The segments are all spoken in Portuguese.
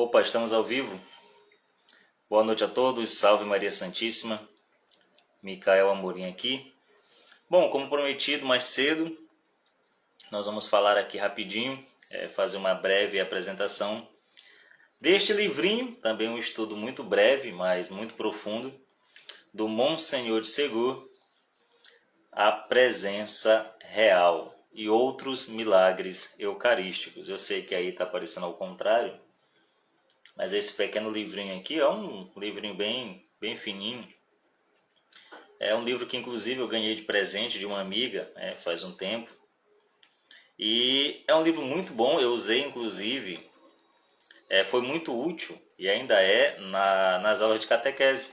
Opa, estamos ao vivo. Boa noite a todos, salve Maria Santíssima. Micael Amorim aqui. Bom, como prometido mais cedo, nós vamos falar aqui rapidinho, fazer uma breve apresentação deste livrinho, também um estudo muito breve, mas muito profundo, do Monsenhor de Ségur, A Presença Real e Outros Milagres Eucarísticos. Eu sei que aí está aparecendo ao contrário, mas esse pequeno livrinho aqui é um livrinho bem fininho. É um livro que inclusive eu ganhei de presente de uma amiga, faz um tempo. E é um livro muito bom, eu usei inclusive, foi muito útil e ainda é nas aulas de catequese.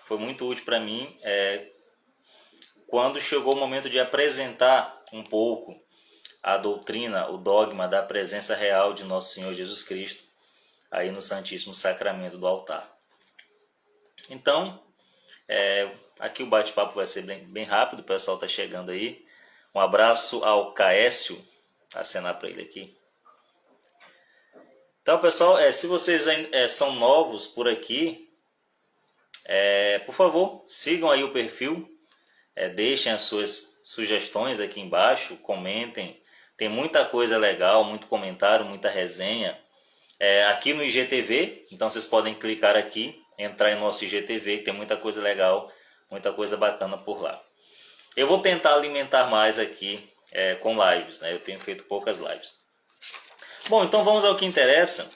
Foi muito útil para mim quando chegou o momento de apresentar um pouco a doutrina, o dogma da presença real de Nosso Senhor Jesus Cristo aí no Santíssimo Sacramento do altar. Então, aqui o bate-papo vai ser bem rápido, o pessoal está chegando aí. Um abraço ao Caécio, acenar para ele aqui. Então, pessoal, se vocês são novos por aqui, por favor, sigam aí o perfil, deixem as suas sugestões aqui embaixo, comentem. Tem muita coisa legal, muito comentário, muita resenha. Aqui no IGTV, então vocês podem clicar aqui, entrar em nosso IGTV, que tem muita coisa legal, muita coisa bacana por lá. Eu vou tentar alimentar mais aqui com lives, né? Eu tenho feito poucas lives. Bom, então vamos ao que interessa.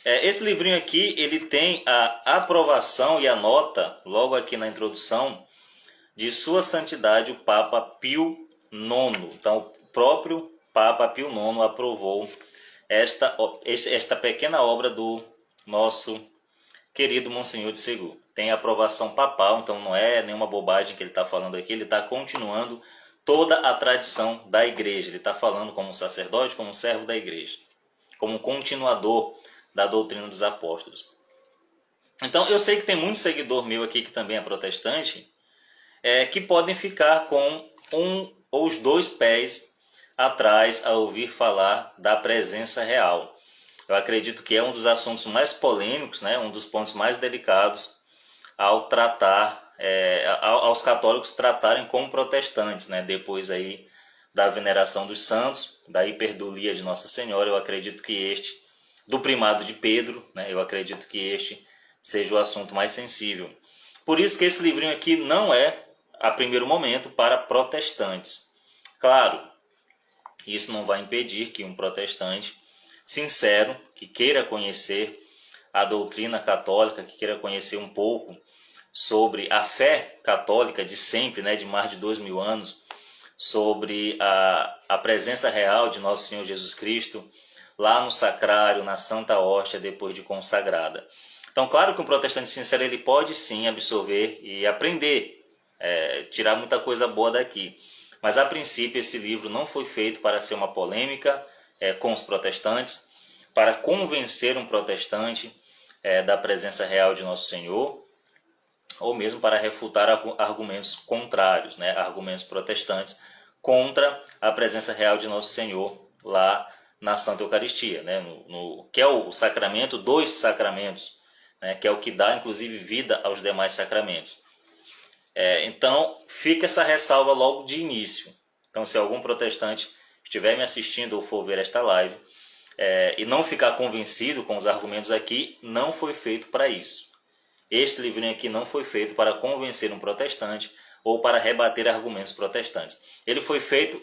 Esse livrinho aqui, ele tem a aprovação e a nota, logo aqui na introdução, de Sua Santidade o Papa Pio IX. Então, o próprio Papa Pio IX aprovou esta pequena obra do nosso querido Monsenhor de Ségur. Tem aprovação papal, então não é nenhuma bobagem que ele está falando aqui, ele está continuando toda a tradição da igreja. Ele está falando como sacerdote, como servo da igreja, como continuador da doutrina dos apóstolos. Então eu sei que tem muito seguidor meu aqui que também é protestante, que podem ficar com um ou os dois pés atrás a ouvir falar da presença real. Eu acredito que é um dos assuntos mais polêmicos, né? Um dos pontos mais delicados ao tratar, aos católicos tratarem como protestantes, né? Depois aí da veneração dos santos, da hiperdulia de Nossa Senhora, eu acredito que do primado de Pedro, né? Eu acredito que este seja o assunto mais sensível. Por isso que esse livrinho aqui não é, a primeiro momento, para protestantes. Claro, isso não vai impedir que um protestante sincero, que queira conhecer a doutrina católica, que queira conhecer um pouco sobre a fé católica de sempre, né, de mais de 2000 anos, sobre a presença real de Nosso Senhor Jesus Cristo, lá no sacrário, na Santa Hóstia, depois de consagrada. Então, claro que um protestante sincero ele pode sim absorver e aprender, tirar muita coisa boa daqui. Mas, a princípio, esse livro não foi feito para ser uma polêmica com os protestantes, para convencer um protestante da presença real de Nosso Senhor, ou mesmo para refutar argumentos contrários, né, argumentos protestantes contra a presença real de Nosso Senhor lá na Santa Eucaristia, né, que é o sacramento dos sacramentos, né, que é o que dá, inclusive, vida aos demais sacramentos. Então, fica essa ressalva logo de início. Então, se algum protestante estiver me assistindo ou for ver esta live e não ficar convencido com os argumentos aqui, não foi feito para isso. Este livrinho aqui não foi feito para convencer um protestante ou para rebater argumentos protestantes. Ele foi feito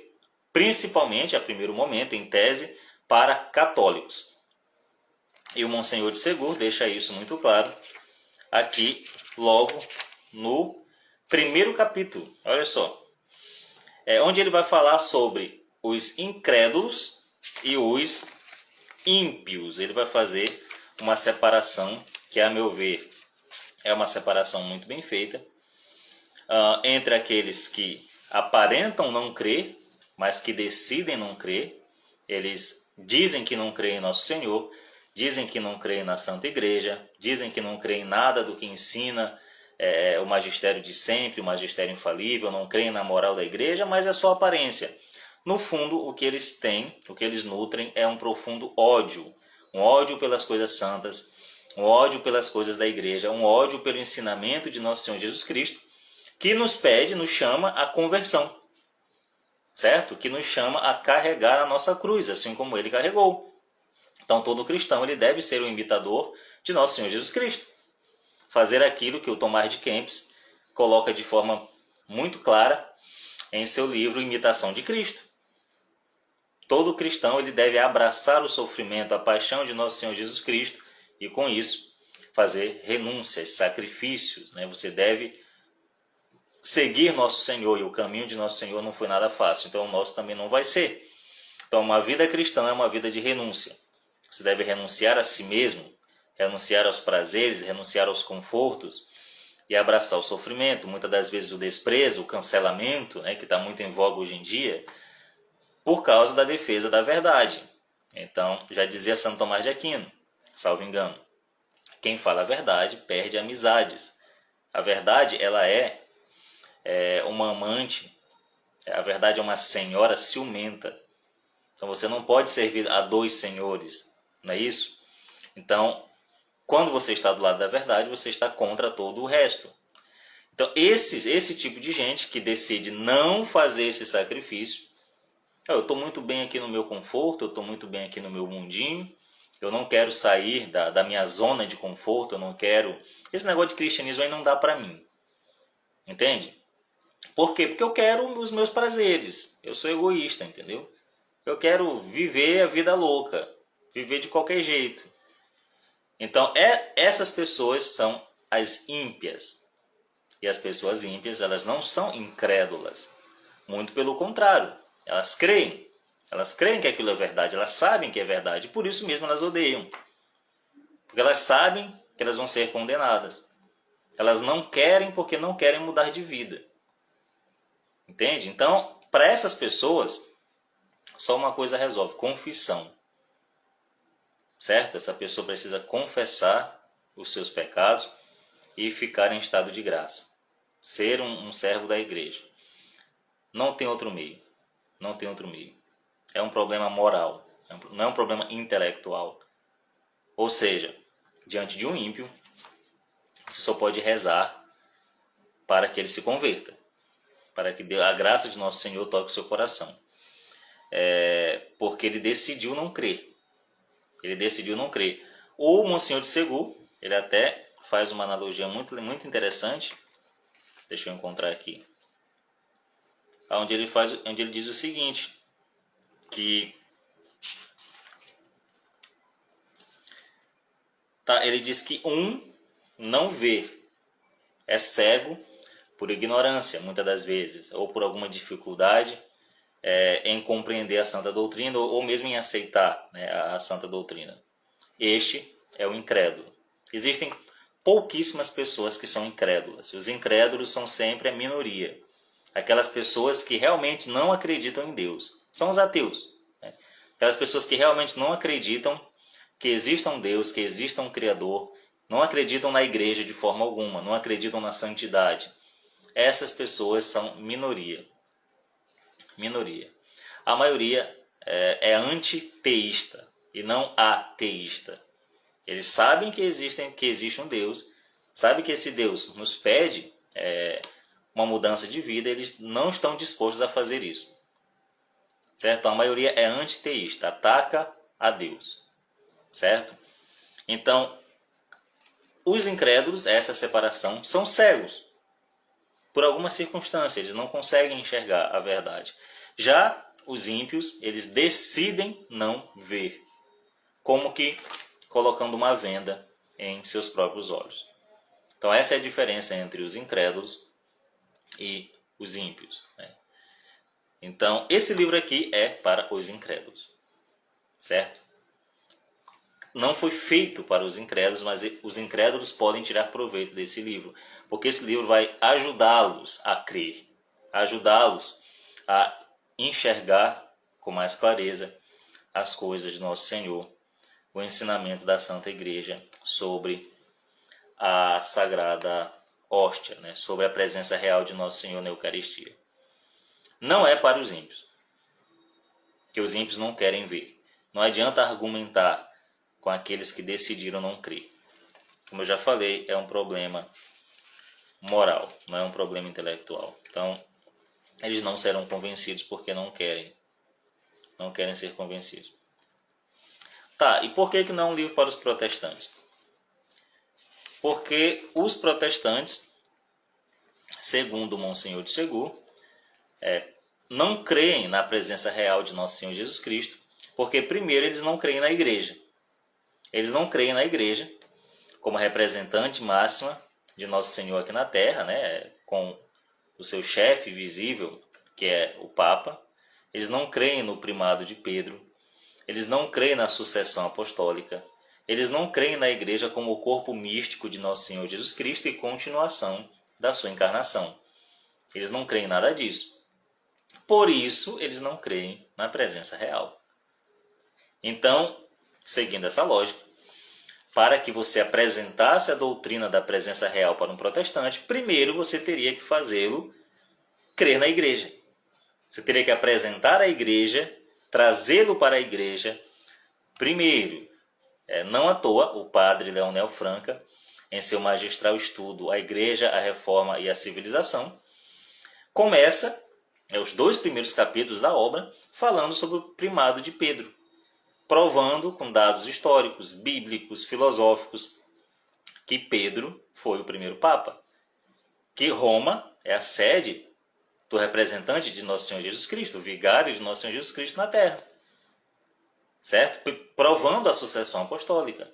principalmente, a primeiro momento, em tese, para católicos. E o Monsenhor de Ségur deixa isso muito claro aqui, logo no primeiro capítulo. Olha só. Onde ele vai falar sobre os incrédulos e os ímpios. Ele vai fazer uma separação que, a meu ver, é uma separação muito bem feita entre aqueles que aparentam não crer, mas que decidem não crer. Eles dizem que não creem em Nosso Senhor, dizem que não creem na Santa Igreja, dizem que não creem em nada do que ensina o magistério de sempre, o magistério infalível, não creem na moral da igreja, mas é só aparência. No fundo, o que eles têm, o que eles nutrem é um profundo ódio, um ódio pelas coisas santas, um ódio pelas coisas da igreja, um ódio pelo ensinamento de nosso Senhor Jesus Cristo, que nos pede, nos chama à conversão, certo? Que nos chama a carregar a nossa cruz, assim como ele carregou. Então todo cristão ele deve ser um imitador de nosso Senhor Jesus Cristo. Fazer aquilo que o Tomás de Kempis coloca de forma muito clara em seu livro Imitação de Cristo. Todo cristão ele deve abraçar o sofrimento, a paixão de nosso Senhor Jesus Cristo e com isso fazer renúncias, sacrifícios, né? Você deve seguir nosso Senhor, e o caminho de nosso Senhor não foi nada fácil, então o nosso também não vai ser. Então uma vida cristã é uma vida de renúncia. Você deve renunciar a si mesmo, renunciar aos prazeres, renunciar aos confortos e abraçar o sofrimento, muitas das vezes o desprezo, o cancelamento, né, que está muito em voga hoje em dia, por causa da defesa da verdade. Então, já dizia Santo Tomás de Aquino, salvo engano, quem fala a verdade perde amizades. A verdade, ela é uma amante, a verdade é uma senhora ciumenta. Então você não pode servir a dois senhores, não é isso? Então, quando você está do lado da verdade, você está contra todo o resto. Então, esse tipo de gente que decide não fazer esse sacrifício, eu estou muito bem aqui no meu conforto, eu estou muito bem aqui no meu mundinho, eu não quero sair da minha zona de conforto, eu não quero... Esse negócio de cristianismo aí não dá para mim, entende? Por quê? Porque eu quero os meus prazeres, eu sou egoísta, entendeu? Eu quero viver a vida louca, viver de qualquer jeito. Então, essas pessoas são as ímpias. E as pessoas ímpias, elas não são incrédulas. Muito pelo contrário, elas creem. Elas creem que aquilo é verdade, elas sabem que é verdade. Por isso mesmo elas odeiam. Porque elas sabem que elas vão ser condenadas. Elas não querem porque não querem mudar de vida. Entende? Então, para essas pessoas, só uma coisa resolve: confissão. Certo? Essa pessoa precisa confessar os seus pecados e ficar em estado de graça. Ser um servo da igreja. Não tem outro meio. Não tem outro meio. É um problema moral. Não é um problema intelectual. Ou seja, diante de um ímpio, você só pode rezar para que ele se converta. Para que a graça de nosso Senhor toque o seu coração. Porque ele decidiu não crer. Ele decidiu não crer. O Monsenhor de Ségur, ele até faz uma analogia muito interessante. Deixa eu encontrar aqui. Onde ele diz o seguinte, que ele diz que um não vê, é cego por ignorância, muitas das vezes, ou por alguma dificuldade em compreender a santa doutrina, ou mesmo em aceitar, né, a santa doutrina. Este é o incrédulo. Existem pouquíssimas pessoas que são incrédulas. Os incrédulos são sempre a minoria. Aquelas pessoas que realmente não acreditam em Deus. São os ateus. Né? Aquelas pessoas que realmente não acreditam que exista um Deus, que exista um Criador, não acreditam na igreja de forma alguma, não acreditam na santidade. Essas pessoas são minoria. Minoria. A maioria é antiteísta e não ateísta. Eles sabem que existe um Deus, sabem que esse Deus nos pede uma mudança de vida, eles não estão dispostos a fazer isso. Certo? A maioria é antiteísta, ataca a Deus. Certo? Então, os incrédulos, essa separação, são cegos. Por alguma circunstância, eles não conseguem enxergar a verdade. Já os ímpios, eles decidem não ver. Como que colocando uma venda em seus próprios olhos. Então essa é a diferença entre os incrédulos e os ímpios. Né? Então esse livro aqui é para os incrédulos. Certo? Não foi feito para os incrédulos, mas os incrédulos podem tirar proveito desse livro. Porque esse livro vai ajudá-los a crer, ajudá-los a enxergar com mais clareza as coisas de nosso Senhor, o ensinamento da Santa Igreja sobre a Sagrada Hóstia, né? Sobre a presença real de nosso Senhor na Eucaristia. Não é para os ímpios, que os ímpios não querem ver. Não adianta argumentar com aqueles que decidiram não crer. Como eu já falei, é um problema moral, não é um problema intelectual. Então, eles não serão convencidos porque não querem ser convencidos. Tá, e por que não é um livro para os protestantes? Porque os protestantes, segundo Monsenhor de Ségur, não creem na presença real de Nosso Senhor Jesus Cristo, porque primeiro eles não creem na igreja. Eles não creem na igreja como representante máxima de Nosso Senhor aqui na Terra, né, com o seu chefe visível, que é o Papa. Eles não creem no primado de Pedro. Eles não creem na sucessão apostólica. Eles não creem na igreja como o corpo místico de Nosso Senhor Jesus Cristo e continuação da sua encarnação. Eles não creem em nada disso. Por isso, eles não creem na presença real. Então, seguindo essa lógica, para que você apresentasse a doutrina da presença real para um protestante, primeiro você teria que fazê-lo crer na igreja. Você teria que apresentar a igreja, trazê-lo para a igreja. Primeiro, não à toa, o padre Leonel Franca, em seu magistral estudo A Igreja, a Reforma e a Civilização, começa os 2 primeiros capítulos da obra falando sobre o primado de Pedro, provando com dados históricos, bíblicos, filosóficos, que Pedro foi o primeiro Papa, que Roma é a sede do representante de Nosso Senhor Jesus Cristo, o vigário de Nosso Senhor Jesus Cristo na Terra, certo? Provando a sucessão apostólica.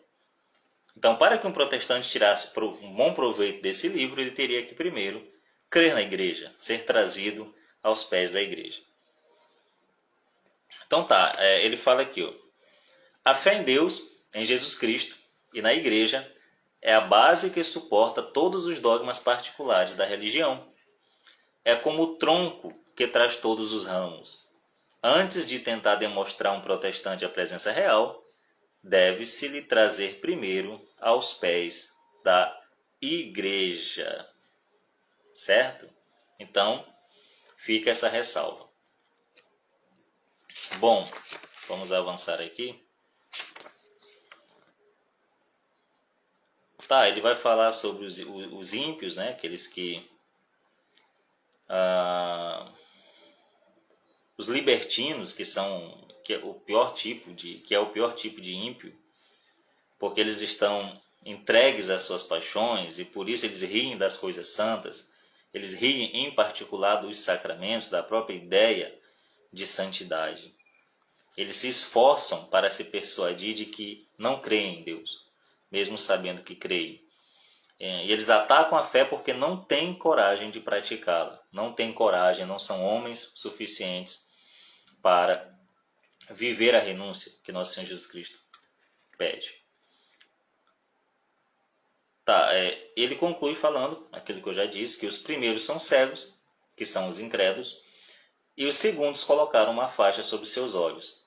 Então, para que um protestante tirasse um bom proveito desse livro, ele teria que primeiro crer na igreja, ser trazido aos pés da igreja. Então tá, ele fala aqui, ó, a fé em Deus, em Jesus Cristo e na igreja é a base que suporta todos os dogmas particulares da religião. É como o tronco que traz todos os ramos. Antes de tentar demonstrar a um protestante a presença real, deve-se lhe trazer primeiro aos pés da igreja. Certo? Então, fica essa ressalva. Bom, vamos avançar aqui. Tá, ele vai falar sobre os ímpios, né? Aqueles que... os libertinos, que é o pior tipo de ímpio, porque eles estão entregues às suas paixões e por isso eles riem das coisas santas. Eles riem em particular dos sacramentos, da própria ideia de santidade. Eles se esforçam para se persuadir de que não creem em Deus, mesmo sabendo que creem. E eles atacam a fé porque não têm coragem de praticá-la. Não têm coragem, não são homens suficientes para viver a renúncia que Nosso Senhor Jesus Cristo pede. Tá, ele conclui falando aquilo que eu já disse, que os primeiros são cegos, que são os incrédulos, e os segundos colocaram uma faixa sobre seus olhos.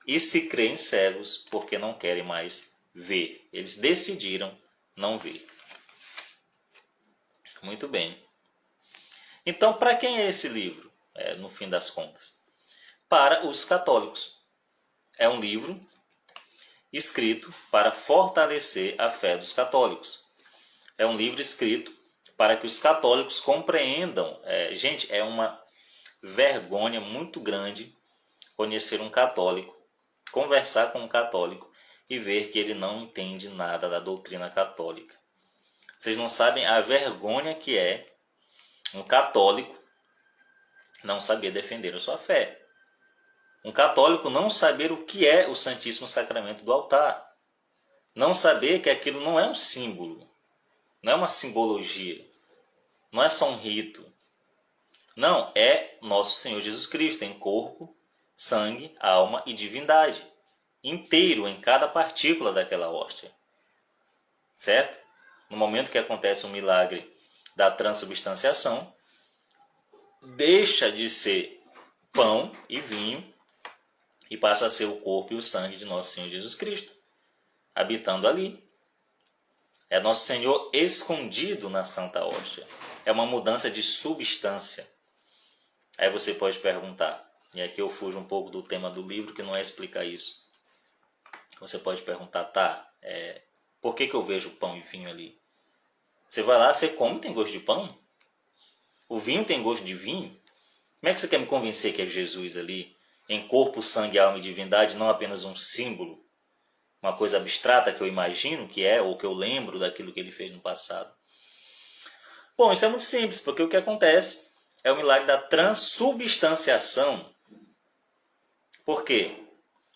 E se creem cegos porque não querem mais ver. Eles decidiram não ver. Muito bem. Então, para quem é esse livro, no fim das contas? Para os católicos. É um livro escrito para fortalecer a fé dos católicos. É um livro escrito para que os católicos compreendam. Gente, é uma vergonha muito grande conhecer um católico, conversar com um católico e ver que ele não entende nada da doutrina católica. Vocês não sabem a vergonha que é um católico não saber defender a sua fé. Um católico não saber o que é o Santíssimo Sacramento do altar. Não saber que aquilo não é um símbolo, não é uma simbologia, não é só um rito. Não, é Nosso Senhor Jesus Cristo em corpo, sangue, alma e divindade, inteiro em cada partícula daquela hóstia. Certo? No momento que acontece o milagre da transubstanciação, deixa de ser pão e vinho e passa a ser o corpo e o sangue de Nosso Senhor Jesus Cristo, habitando ali. É Nosso Senhor escondido na Santa Hóstia. É uma mudança de substância. Aí você pode perguntar, e aqui eu fujo um pouco do tema do livro, que não é explicar isso. Você pode perguntar, tá, por que eu vejo pão e vinho ali? Você vai lá, você come, tem gosto de pão? O vinho tem gosto de vinho? Como é que você quer me convencer que é Jesus ali, em corpo, sangue, alma e divindade, não apenas um símbolo, uma coisa abstrata que eu imagino que é, ou que eu lembro daquilo que ele fez no passado? Bom, isso é muito simples, porque o que acontece é o milagre da transubstanciação. Por quê?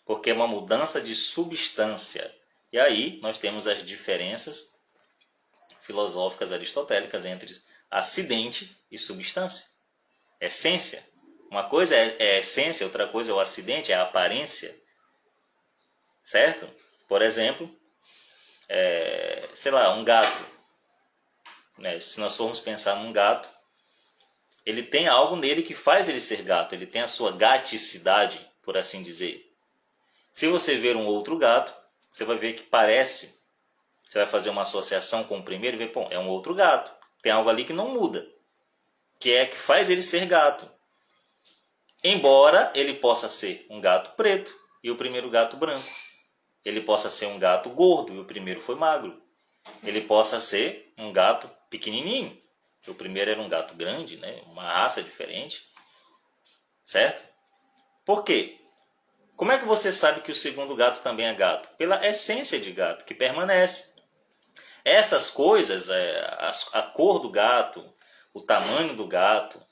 Porque é uma mudança de substância. E aí nós temos as diferenças filosóficas aristotélicas entre acidente e substância. Essência. Uma coisa é essência, outra coisa é o acidente, é a aparência. Certo? Por exemplo, sei lá, um gato. Se nós formos pensar num gato, ele tem algo nele que faz ele ser gato. Ele tem a sua gaticidade, por assim dizer. Se você ver um outro gato, você vai ver que parece. Você vai fazer uma associação com o primeiro e ver, pô, é um outro gato. Tem algo ali que não muda, que faz ele ser gato. Embora ele possa ser um gato preto e o primeiro gato branco. Ele possa ser um gato gordo e o primeiro foi magro. Ele possa ser um gato pequenininho. O primeiro era um gato grande, né? Uma raça diferente. Certo? Por quê? Como é que você sabe que o segundo gato também é gato? Pela essência de gato, que permanece. Essas coisas, a cor do gato, o tamanho do gato,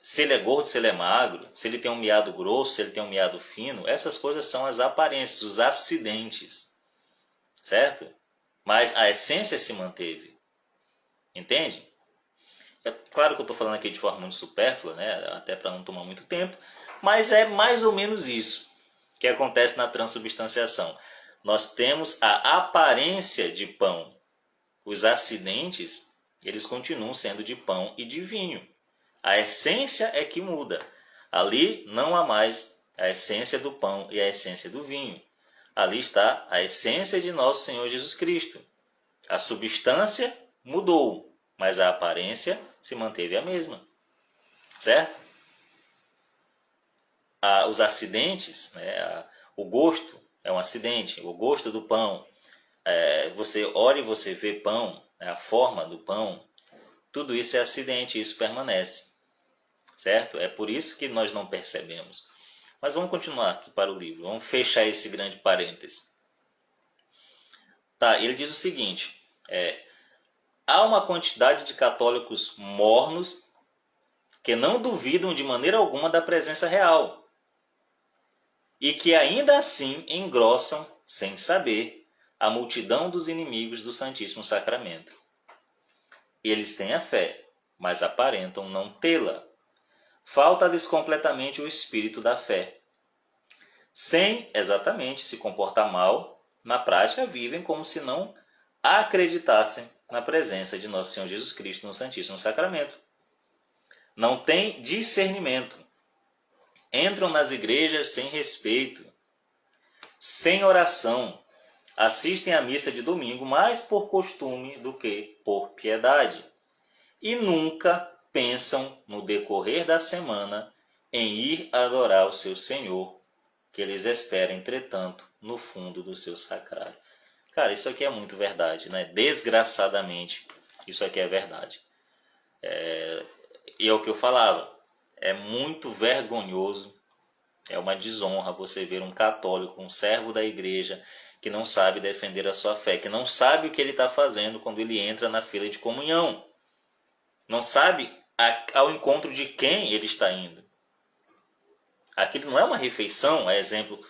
se ele é gordo, se ele é magro, se ele tem um miado grosso, se ele tem um miado fino, essas coisas são as aparências, os acidentes. Certo? Mas a essência se manteve. Entende? É claro que eu estou falando aqui de forma muito supérflua, né? Até para não tomar muito tempo, mas é mais ou menos isso que acontece na transubstanciação. Nós temos a aparência de pão. Os acidentes, eles continuam sendo de pão e de vinho. A essência é que muda. Ali não há mais a essência do pão e a essência do vinho. Ali está a essência de nosso Senhor Jesus Cristo. A substância mudou, mas a aparência se manteve a mesma. Certo? Os acidentes, né? O gosto é um acidente, o gosto do pão. Você olha e você vê pão, né? A forma do pão, tudo isso é acidente, isso permanece. Certo? É por isso que nós não percebemos. Mas vamos continuar aqui para o livro, vamos fechar esse grande parêntese. Tá, ele diz o seguinte, há uma quantidade de católicos mornos que não duvidam de maneira alguma da presença real e que ainda assim engrossam, sem saber, a multidão dos inimigos do Santíssimo Sacramento. Eles têm a fé, mas aparentam não tê-la. Falta-lhes completamente o espírito da fé. Sem exatamente se comportar mal, na prática vivem como se não acreditassem na presença de Nosso Senhor Jesus Cristo no Santíssimo Sacramento. Não têm discernimento. Entram nas igrejas sem respeito, sem oração. Assistem à missa de domingo mais por costume do que por piedade. E nunca pensam no decorrer da semana em ir adorar o seu Senhor, que eles esperam, entretanto, no fundo do seu sacrário. Cara, isso aqui é muito verdade, né? Desgraçadamente, isso aqui é verdade. E é o que eu falava, é muito vergonhoso, é uma desonra você ver um católico, um servo da igreja, que não sabe defender a sua fé, que não sabe o que ele está fazendo quando ele entra na fila de comunhão. Não sabe ao encontro de quem ele está indo. Aquilo não é uma refeição, é exemplo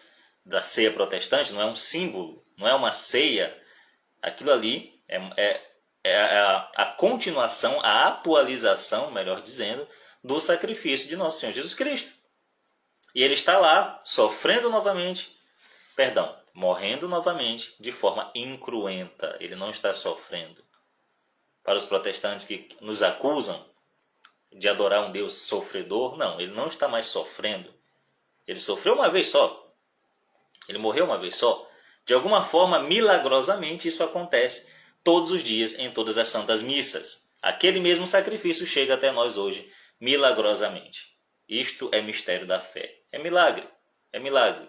da ceia protestante, não é um símbolo, não é uma ceia. Aquilo ali é a continuação, a atualização, melhor dizendo, do sacrifício de Nosso Senhor Jesus Cristo. E ele está lá, sofrendo novamente, morrendo novamente, de forma incruenta. Ele não está sofrendo. Para os protestantes que nos acusam de adorar um Deus sofredor, não, ele não está mais sofrendo. Ele sofreu uma vez só. Ele morreu uma vez só. De alguma forma, milagrosamente, isso acontece todos os dias em todas as santas missas. Aquele mesmo sacrifício chega até nós hoje, milagrosamente. Isto é mistério da fé. É milagre. É milagre.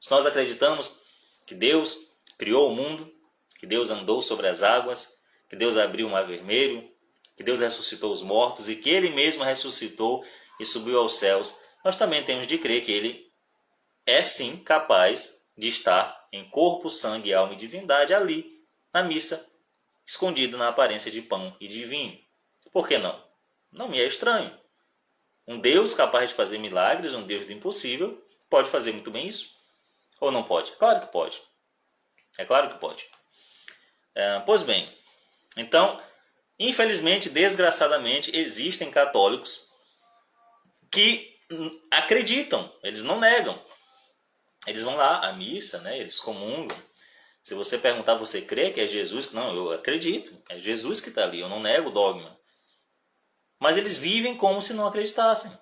Se nós acreditamos que Deus criou o mundo, que Deus andou sobre as águas, que Deus abriu o mar vermelho, que Deus ressuscitou os mortos e que Ele mesmo ressuscitou e subiu aos céus, nós também temos de crer que Ele é sim capaz de estar em corpo, sangue, alma e divindade ali, na missa, escondido na aparência de pão e de vinho. Por que não? Não me é estranho. Um Deus capaz de fazer milagres, um Deus do impossível, pode fazer muito bem isso? Ou não pode? Claro que pode. É claro que pode. Pois bem, então, infelizmente, desgraçadamente, existem católicos que acreditam, eles não negam. Eles vão lá à missa, né? Eles comungam. Se você perguntar, você crê que é Jesus? Não, eu acredito. É Jesus que está ali, eu não nego o dogma. Mas eles vivem como se não acreditassem.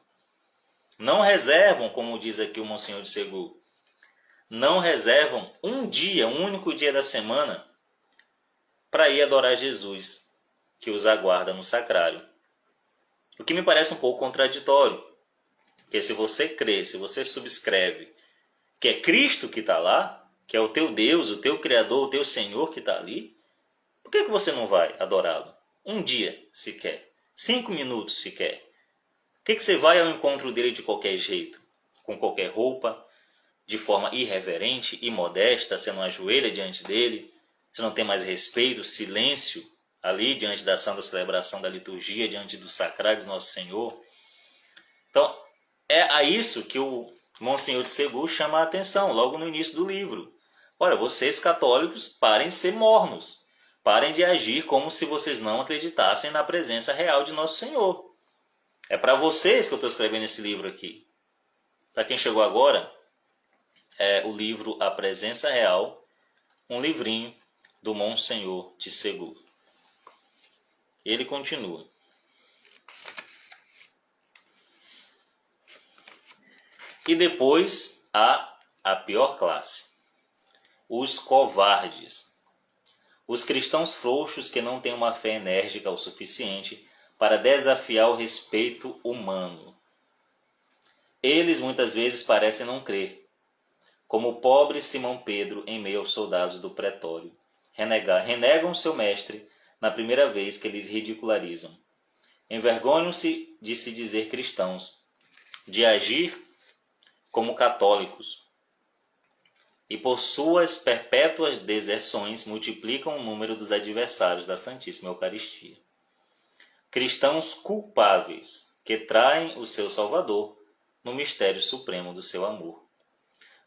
Não reservam, como diz aqui o Monsenhor de Segur, não reservam um dia, um único dia da semana, para ir adorar Jesus, que os aguarda no sacrário. O que me parece um pouco contraditório. Porque se você crê, se você subscreve que é Cristo que está lá, que é o teu Deus, o teu Criador, o teu Senhor que está ali, por que você não vai adorá-lo? Um dia sequer, 5 minutos sequer. Por que você vai ao encontro dele de qualquer jeito? Com qualquer roupa, de forma irreverente e modesta, você não ajoelha diante dele, você não tem mais respeito, silêncio ali diante da santa celebração da liturgia, diante do sacrário do Nosso Senhor. Então, é a isso que o Monsenhor de Segur chama a atenção logo no início do livro. Olha, vocês católicos parem de ser mornos, parem de agir como se vocês não acreditassem na presença real de Nosso Senhor. É para vocês que eu estou escrevendo esse livro aqui. Para quem chegou agora, é o livro A Presença Real, um livrinho do Monsenhor de Segur. Ele continua. E depois há a pior classe, os covardes, os cristãos frouxos que não têm uma fé enérgica o suficiente para desafiar o respeito humano. Eles muitas vezes parecem não crer, como o pobre Simão Pedro em meio aos soldados do pretório. Renegam seu mestre na primeira vez que eles ridicularizam. Envergonham-se de se dizer cristãos, de agir como católicos, e por suas perpétuas deserções multiplicam o número dos adversários da Santíssima Eucaristia. Cristãos culpáveis que traem o seu Salvador no mistério supremo do seu amor.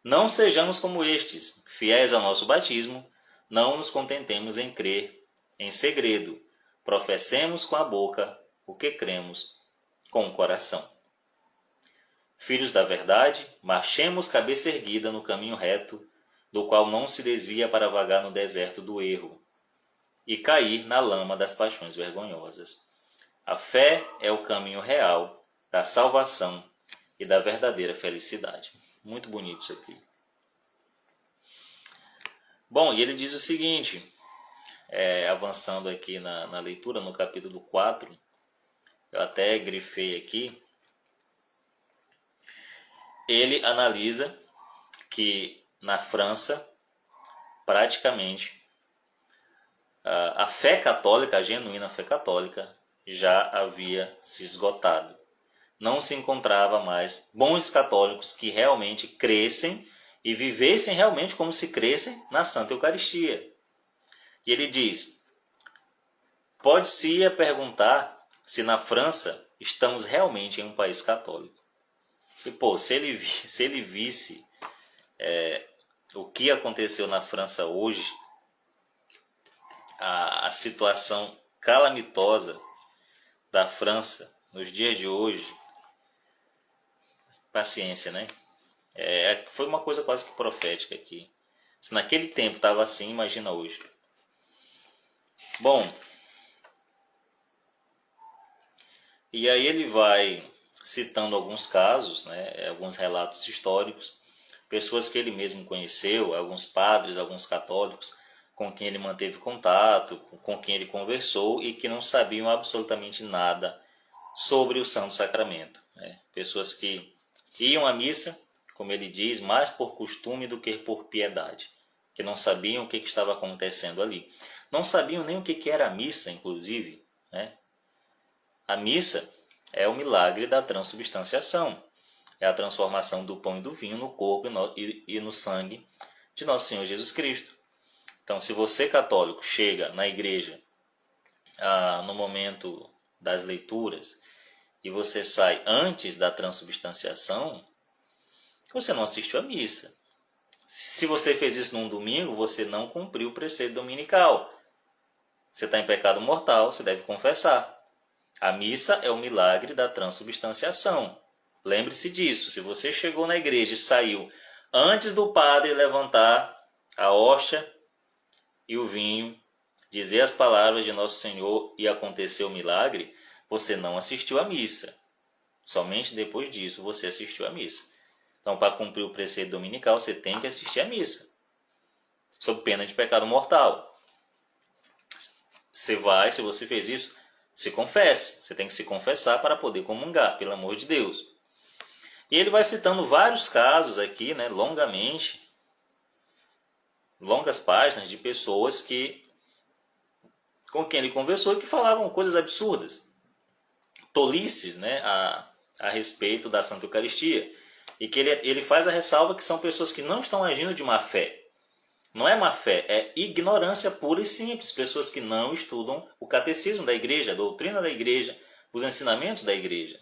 Não sejamos como estes, fiéis ao nosso batismo, não nos contentemos em crer em segredo, professemos com a boca o que cremos com o coração. Filhos da verdade, marchemos cabeça erguida no caminho reto, do qual não se desvia para vagar no deserto do erro e cair na lama das paixões vergonhosas. A fé é o caminho real da salvação e da verdadeira felicidade. Muito bonito isso aqui. Bom, e ele diz o seguinte, avançando aqui na leitura, no capítulo 4, eu até grifei aqui, ele analisa que na França, praticamente, a fé católica, a genuína fé católica, já havia se esgotado. Não se encontrava mais bons católicos que realmente crescem e vivessem realmente como se crescem na Santa Eucaristia. E ele diz, pode-se perguntar se na França estamos realmente em um país católico. E, se ele visse o que aconteceu na França hoje, a situação calamitosa da França nos dias de hoje, paciência, né? Foi uma coisa quase que profética aqui. Se naquele tempo estava assim, imagina hoje. Bom, e aí ele vai citando alguns casos, né, alguns relatos históricos, pessoas que ele mesmo conheceu, alguns padres, alguns católicos, com quem ele manteve contato, com quem ele conversou e que não sabiam absolutamente nada sobre o Santo Sacramento. Né? Pessoas que iam à missa, como ele diz, mais por costume do que por piedade, que não sabiam o que estava acontecendo ali. Não sabiam nem o que era a missa, inclusive, né? A missa é o milagre da transubstanciação, é a transformação do pão e do vinho no corpo e no sangue de nosso Senhor Jesus Cristo. Então, se você, católico, chega na igreja no momento das leituras e você sai antes da transubstanciação, você não assistiu à missa. Se você fez isso num domingo, você não cumpriu o preceito dominical. Você está em pecado mortal, você deve confessar. A missa é o milagre da transubstanciação. Lembre-se disso. Se você chegou na igreja e saiu antes do padre levantar a hóstia e o vinho, dizer as palavras de Nosso Senhor e acontecer o milagre, você não assistiu à missa. Somente depois disso você assistiu à missa. Então, para cumprir o preceito dominical, você tem que assistir à missa, sob pena de pecado mortal. Você vai, se você fez isso, se confesse. Você tem que se confessar para poder comungar, pelo amor de Deus. E ele vai citando vários casos aqui, né, longamente, longas páginas de pessoas com quem ele conversou e que falavam coisas absurdas, tolices, né, a respeito da Santa Eucaristia. E que ele faz a ressalva que são pessoas que não estão agindo de má fé. Não é má fé, é ignorância pura e simples. Pessoas que não estudam o catecismo da igreja, a doutrina da igreja, os ensinamentos da igreja.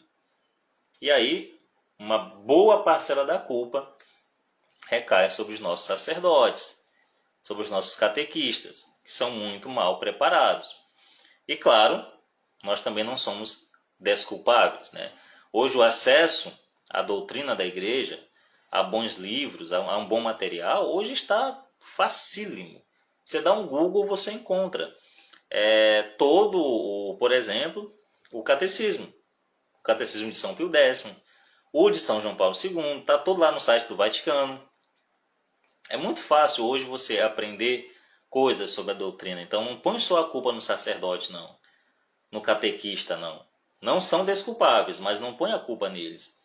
E aí, uma boa parcela da culpa recai sobre os nossos sacerdotes, sobre os nossos catequistas, que são muito mal preparados. E claro, nós também não somos desculpáveis, né? Hoje o acesso à doutrina da igreja, a bons livros, a um bom material, hoje está facílimo. Você dá um Google, você encontra por exemplo, o catecismo de São Pio X, o de São João Paulo II, está todo lá no site do Vaticano. É muito fácil hoje você aprender coisas sobre a doutrina. Então não põe só a culpa no sacerdote, não. No catequista, não. Não são desculpáveis, mas não põe a culpa neles.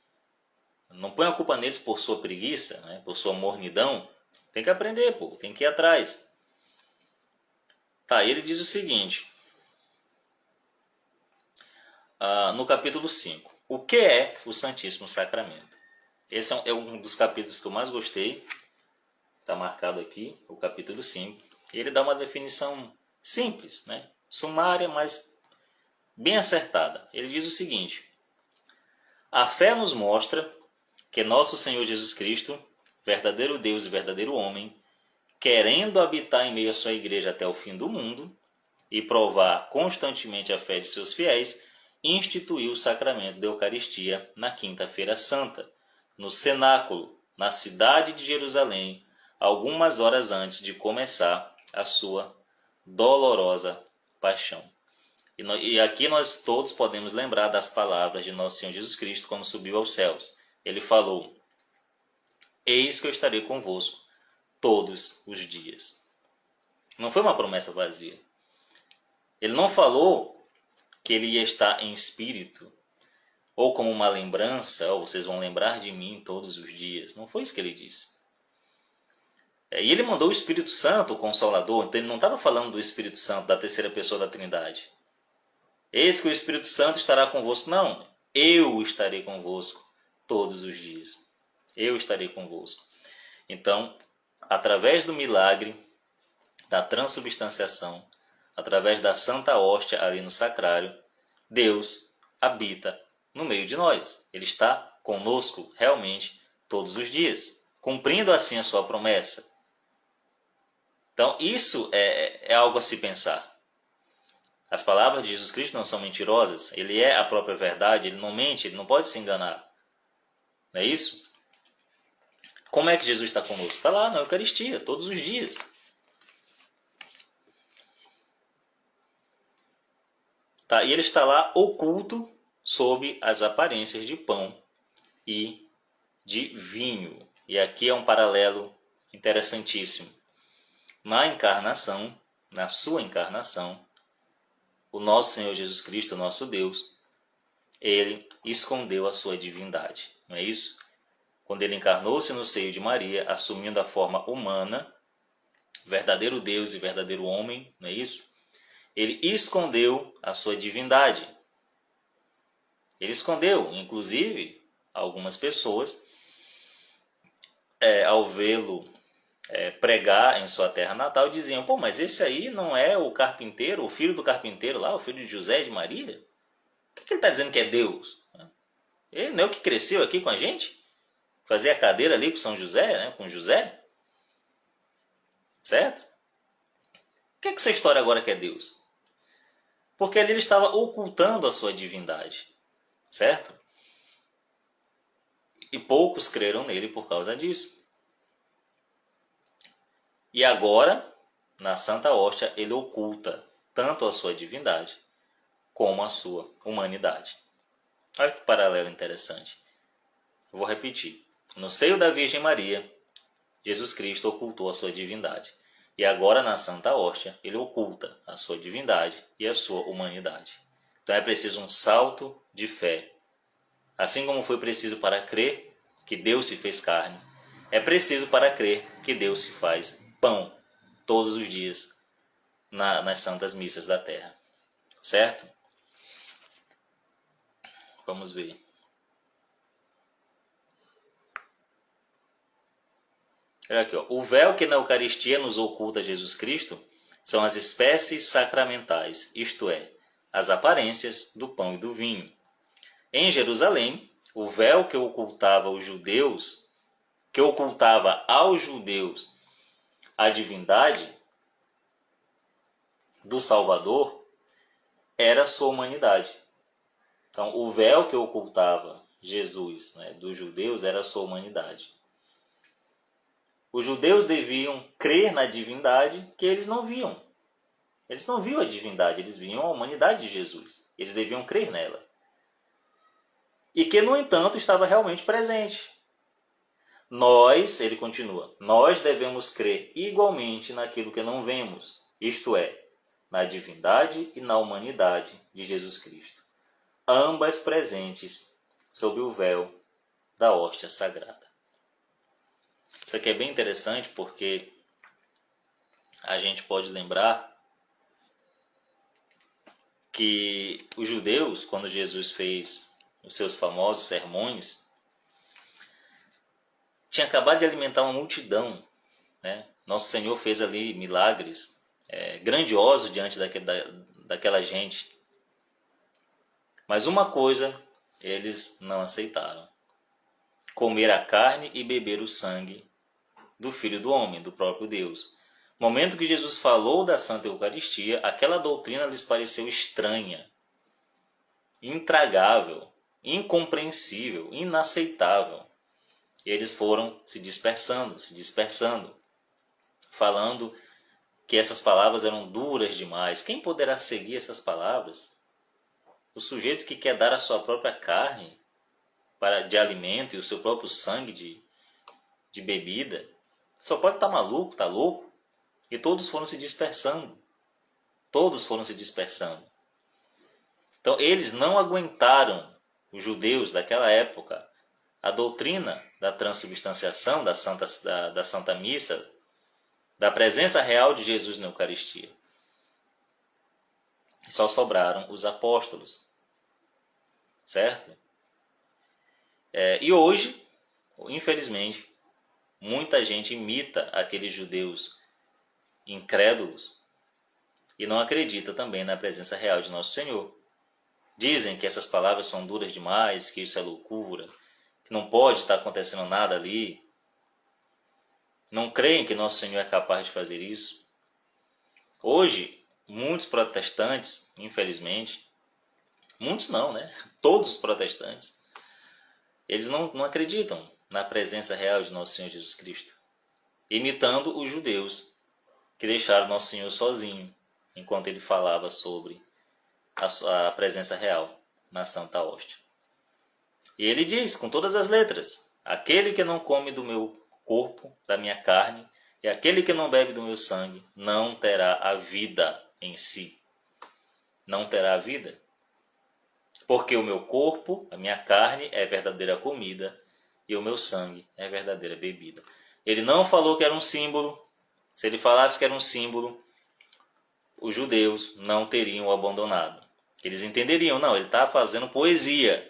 Não põe a culpa neles por sua preguiça, né? Por sua mornidão. Tem que aprender, pô. Tem que ir atrás. Tá, ele diz o seguinte. No capítulo 5. O que é o Santíssimo Sacramento? Esse é um dos capítulos que eu mais gostei. Está marcado aqui, o capítulo 5. Ele dá uma definição simples, né? Sumária, mas bem acertada. Ele diz o seguinte. A fé nos mostra que nosso Senhor Jesus Cristo, verdadeiro Deus e verdadeiro homem, querendo habitar em meio à sua igreja até o fim do mundo e provar constantemente a fé de seus fiéis, instituiu o sacramento da Eucaristia na Quinta-feira Santa, no cenáculo, na cidade de Jerusalém, algumas horas antes de começar a sua dolorosa paixão. E aqui nós todos podemos lembrar das palavras de nosso Senhor Jesus Cristo quando subiu aos céus. Ele falou, eis que eu estarei convosco todos os dias. Não foi uma promessa vazia. Ele não falou que ele ia estar em espírito, ou como uma lembrança, ou vocês vão lembrar de mim todos os dias. Não foi isso que ele disse. E ele mandou o Espírito Santo, o Consolador, então ele não estava falando do Espírito Santo, da terceira pessoa da Trindade. Eis que o Espírito Santo estará convosco. Não, eu estarei convosco todos os dias. Eu estarei convosco. Então, através do milagre da transubstanciação, através da Santa Hóstia ali no sacrário, Deus habita no meio de nós. Ele está conosco realmente todos os dias, cumprindo assim a sua promessa. Então, isso é algo a se pensar. As palavras de Jesus Cristo não são mentirosas. Ele é a própria verdade, ele não mente, ele não pode se enganar. Não é isso? Como é que Jesus está conosco? Está lá na Eucaristia, todos os dias. Tá? E ele está lá oculto sob as aparências de pão e de vinho. E aqui é um paralelo interessantíssimo. Na encarnação, na sua encarnação, o nosso Senhor Jesus Cristo, nosso Deus, ele escondeu a sua divindade. Não é isso? quando ele encarnou-se no seio de Maria, assumindo a forma humana, verdadeiro Deus e verdadeiro homem, não é isso? Ele escondeu a sua divindade. Ele escondeu, inclusive, algumas pessoas, ao vê-lo pregar em sua terra natal, diziam: pô, mas esse aí não é o carpinteiro, o filho do carpinteiro lá, o filho de José e de Maria? Por que ele está dizendo que é Deus? Ele não é o que cresceu aqui com a gente? Fazia a cadeira ali com São José, né? Com José? Certo? Por que essa história agora que é Deus? Porque ali ele estava ocultando a sua divindade. Certo? E poucos creram nele por causa disso. E agora, na Santa Hóstia, ele oculta tanto a sua divindade como a sua humanidade. Olha que paralelo interessante. Vou repetir. No seio da Virgem Maria, Jesus Cristo ocultou a sua divindade. E agora, na Santa Hóstia, ele oculta a sua divindade e a sua humanidade. Então é preciso um salto de fé. Assim como foi preciso para crer que Deus se fez carne, é preciso para crer que Deus se faz pão todos os dias nas santas missas da terra. Certo? Vamos ver. Olha aqui, ó. O véu que na Eucaristia nos oculta Jesus Cristo são as espécies sacramentais, isto é, as aparências do pão e do vinho. Em Jerusalém, o véu que ocultava aos judeus a divindade do Salvador era a sua humanidade. Então, o véu que ocultava Jesus, né, dos judeus, era a sua humanidade. Os judeus deviam crer na divindade que eles não viam. Eles não viam a divindade, eles viam a humanidade de Jesus. Eles deviam crer nela. E que, no entanto, estava realmente presente. Nós, ele continua, nós devemos crer igualmente naquilo que não vemos, isto é, na divindade e na humanidade de Jesus Cristo, ambas presentes sob o véu da hóstia sagrada. Isso aqui é bem interessante porque a gente pode lembrar que os judeus, quando Jesus fez os seus famosos sermões, tinha acabado de alimentar uma multidão, né? Nosso Senhor fez ali milagres grandiosos diante daquela gente. Mas uma coisa eles não aceitaram: comer a carne e beber o sangue do Filho do Homem, do próprio Deus. No momento que Jesus falou da Santa Eucaristia, aquela doutrina lhes pareceu estranha, intragável, incompreensível, inaceitável. E eles foram se dispersando, falando que essas palavras eram duras demais. Quem poderá seguir essas palavras? O sujeito que quer dar a sua própria carne de alimento e o seu próprio sangue de bebida, só pode estar maluco, estar louco. E todos foram se dispersando. Então eles não aguentaram, os judeus daquela época, a doutrina da transubstanciação, da Santa Missa, da presença real de Jesus na Eucaristia. E só sobraram os apóstolos. Certo? E hoje, infelizmente, muita gente imita aqueles judeus incrédulos e não acredita também na presença real de Nosso Senhor. Dizem que essas palavras são duras demais, que isso é loucura, que não pode estar acontecendo nada ali. Não creem que Nosso Senhor é capaz de fazer isso. Hoje, muitos protestantes, infelizmente, muitos não, né? Todos os protestantes, eles não acreditam na presença real de Nosso Senhor Jesus Cristo, imitando os judeus que deixaram Nosso Senhor sozinho enquanto ele falava sobre a presença real na Santa Hóstia. E ele diz com todas as letras: aquele que não come do meu corpo, da minha carne, e aquele que não bebe do meu sangue, não terá a vida em si. Não terá a vida. Porque o meu corpo, a minha carne, é verdadeira comida, e o meu sangue é a verdadeira bebida. Ele não falou que era um símbolo. Se ele falasse que era um símbolo, os judeus não teriam o abandonado. Eles entenderiam, não, ele está fazendo poesia.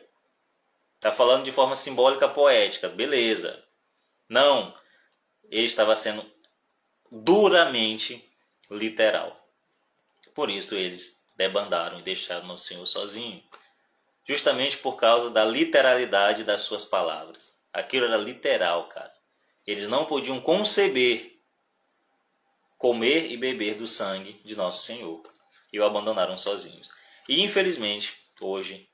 Está falando de forma simbólica, poética, beleza. Não, ele estava sendo duramente literal. Por isso eles debandaram e deixaram Nosso Senhor sozinho. Justamente por causa da literalidade das suas palavras. Aquilo era literal, cara. Eles não podiam conceber comer e beber do sangue de Nosso Senhor. E o abandonaram sozinhos. E infelizmente, hoje,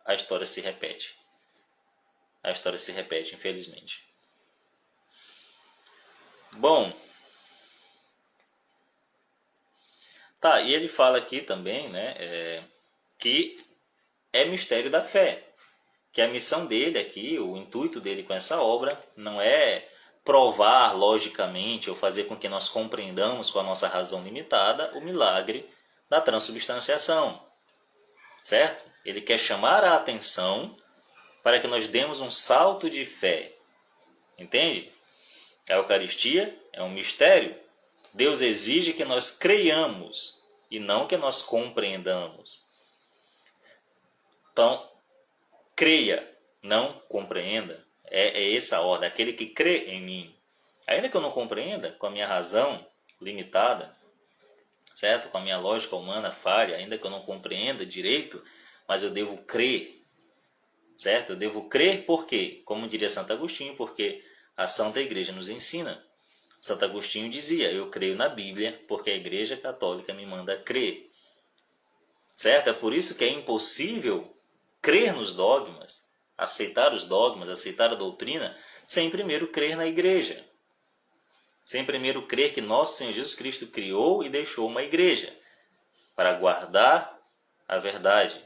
a história se repete. A história se repete, infelizmente. Bom, tá, e ele fala aqui também, né, que é mistério da fé. Que a missão dele aqui, o intuito dele com essa obra, não é provar logicamente ou fazer com que nós compreendamos com a nossa razão limitada o milagre da transubstanciação. Certo? Ele quer chamar a atenção para que nós demos um salto de fé. Entende? A Eucaristia é um mistério. Deus exige que nós creiamos e não que nós compreendamos. Então, creia, não compreenda. É essa a ordem, aquele que crê em mim. Ainda que eu não compreenda, com a minha razão limitada, certo? Com a minha lógica humana falha, ainda que eu não compreenda direito, mas eu devo crer, certo? Eu devo crer por quê? Como diria Santo Agostinho, porque a Santa Igreja nos ensina. Santo Agostinho dizia, eu creio na Bíblia, porque a Igreja Católica me manda crer. Certo? É por isso que é impossível crer nos dogmas, aceitar os dogmas, aceitar a doutrina, sem primeiro crer na Igreja. Sem primeiro crer que nosso Senhor Jesus Cristo criou e deixou uma igreja para guardar a verdade